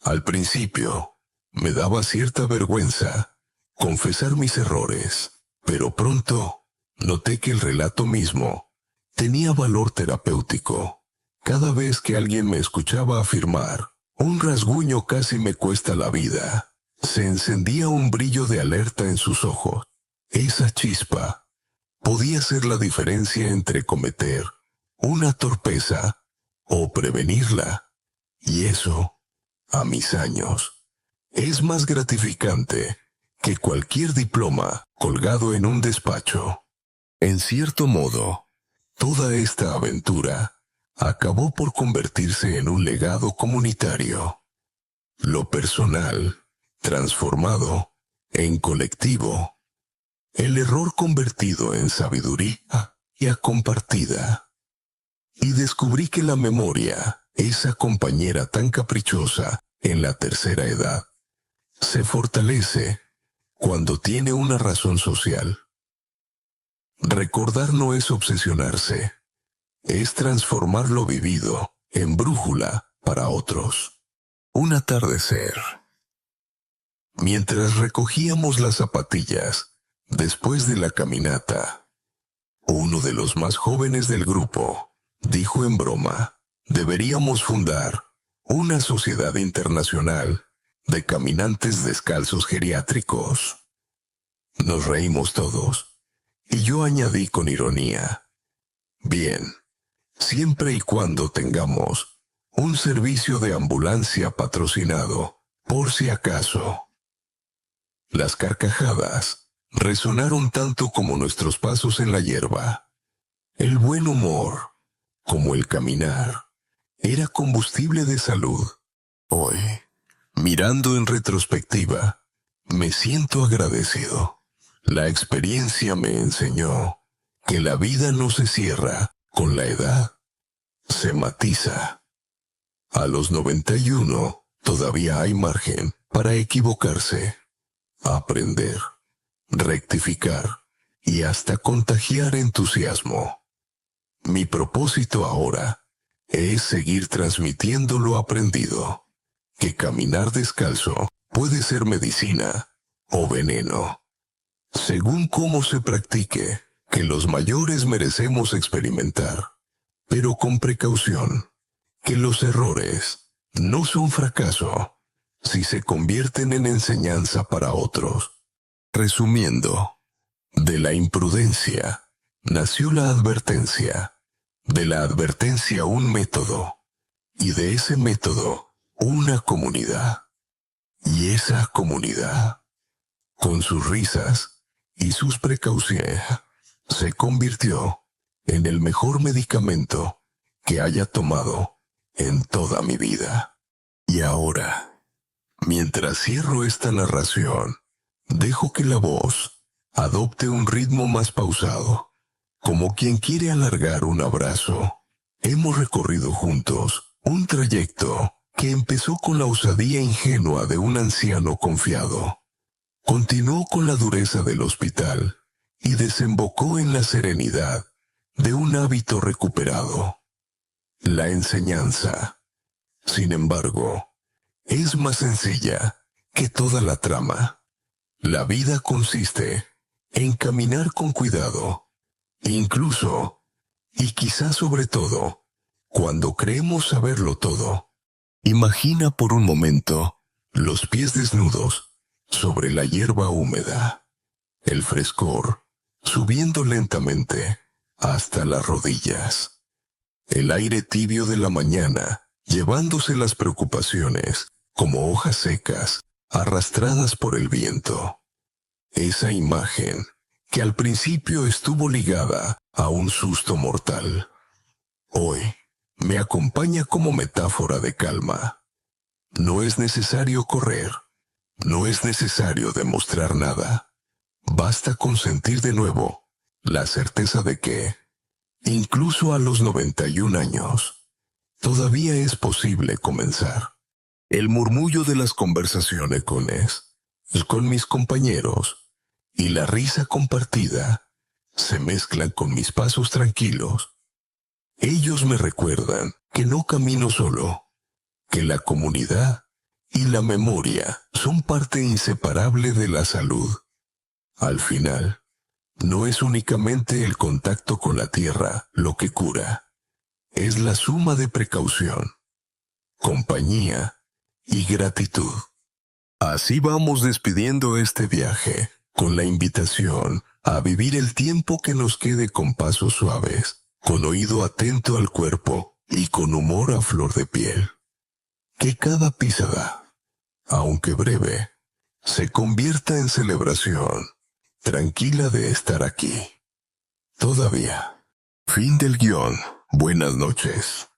Al principio, me daba cierta vergüenza confesar mis errores, pero pronto noté que el relato mismo tenía valor terapéutico. Cada vez que alguien me escuchaba afirmar, un rasguño casi me cuesta la vida, se encendía un brillo de alerta en sus ojos. Esa chispa podía ser la diferencia entre cometer una torpeza o prevenirla. Y eso, a mis años, es más gratificante que cualquier diploma colgado en un despacho. En cierto modo, toda esta aventura acabó por convertirse en un legado comunitario. Lo personal, transformado en colectivo. El error convertido en sabiduría y compartida. Y descubrí que la memoria, esa compañera tan caprichosa en la tercera edad, se fortalece cuando tiene una razón social. Recordar no es obsesionarse, es transformar lo vivido en brújula para otros. Un atardecer. Mientras recogíamos las zapatillas después de la caminata, uno de los más jóvenes del grupo dijo en broma: deberíamos fundar una sociedad internacional de caminantes descalzos geriátricos. Nos reímos todos, y yo añadí con ironía: bien, siempre y cuando tengamos un servicio de ambulancia patrocinado, por si acaso. Las carcajadas resonaron tanto como nuestros pasos en la hierba. El buen humor, como el caminar, era combustible de salud. Hoy, mirando en retrospectiva, me siento agradecido. La experiencia me enseñó que la vida no se cierra con la edad, se matiza. A los 91 todavía hay margen para equivocarse, aprender, rectificar y hasta contagiar entusiasmo. Mi propósito ahora es seguir transmitiendo lo aprendido, que caminar descalzo puede ser medicina o veneno, según cómo se practique, que los mayores merecemos experimentar, pero con precaución, que los errores no son fracaso si se convierten en enseñanza para otros. Resumiendo, de la imprudencia nació la advertencia, de la advertencia un método, y de ese método una comunidad. Y esa comunidad, con sus risas y sus precauciones, se convirtió en el mejor medicamento que haya tomado en toda mi vida. Y ahora, mientras cierro esta narración, dejo que la voz adopte un ritmo más pausado, como quien quiere alargar un abrazo. Hemos recorrido juntos un trayecto que empezó con la osadía ingenua de un anciano confiado, continuó con la dureza del hospital y desembocó en la serenidad de un hábito recuperado. La enseñanza, sin embargo, es más sencilla que toda la trama. La vida consiste en caminar con cuidado, incluso, y quizás sobre todo, cuando creemos saberlo todo. Imagina por un momento los pies desnudos sobre la hierba húmeda, el frescor subiendo lentamente hasta las rodillas, el aire tibio de la mañana llevándose las preocupaciones como hojas secas arrastradas por el viento. Esa imagen que al principio estuvo ligada a un susto mortal, hoy me acompaña como metáfora de calma. No es necesario correr, no es necesario demostrar nada. Basta con sentir de nuevo la certeza de que, incluso a los 91 años, todavía es posible comenzar. El murmullo de las conversaciones con mis compañeros y la risa compartida se mezclan con mis pasos tranquilos. Ellos me recuerdan que no camino solo, que la comunidad y la memoria son parte inseparable de la salud. Al final, no es únicamente el contacto con la tierra lo que cura, es la suma de precaución, compañía y gratitud. Así vamos despidiendo este viaje, con la invitación a vivir el tiempo que nos quede con pasos suaves, con oído atento al cuerpo y con humor a flor de piel. Que cada pisada, aunque breve, se convierta en celebración, tranquila de estar aquí. Todavía. Fin del guión. Buenas noches.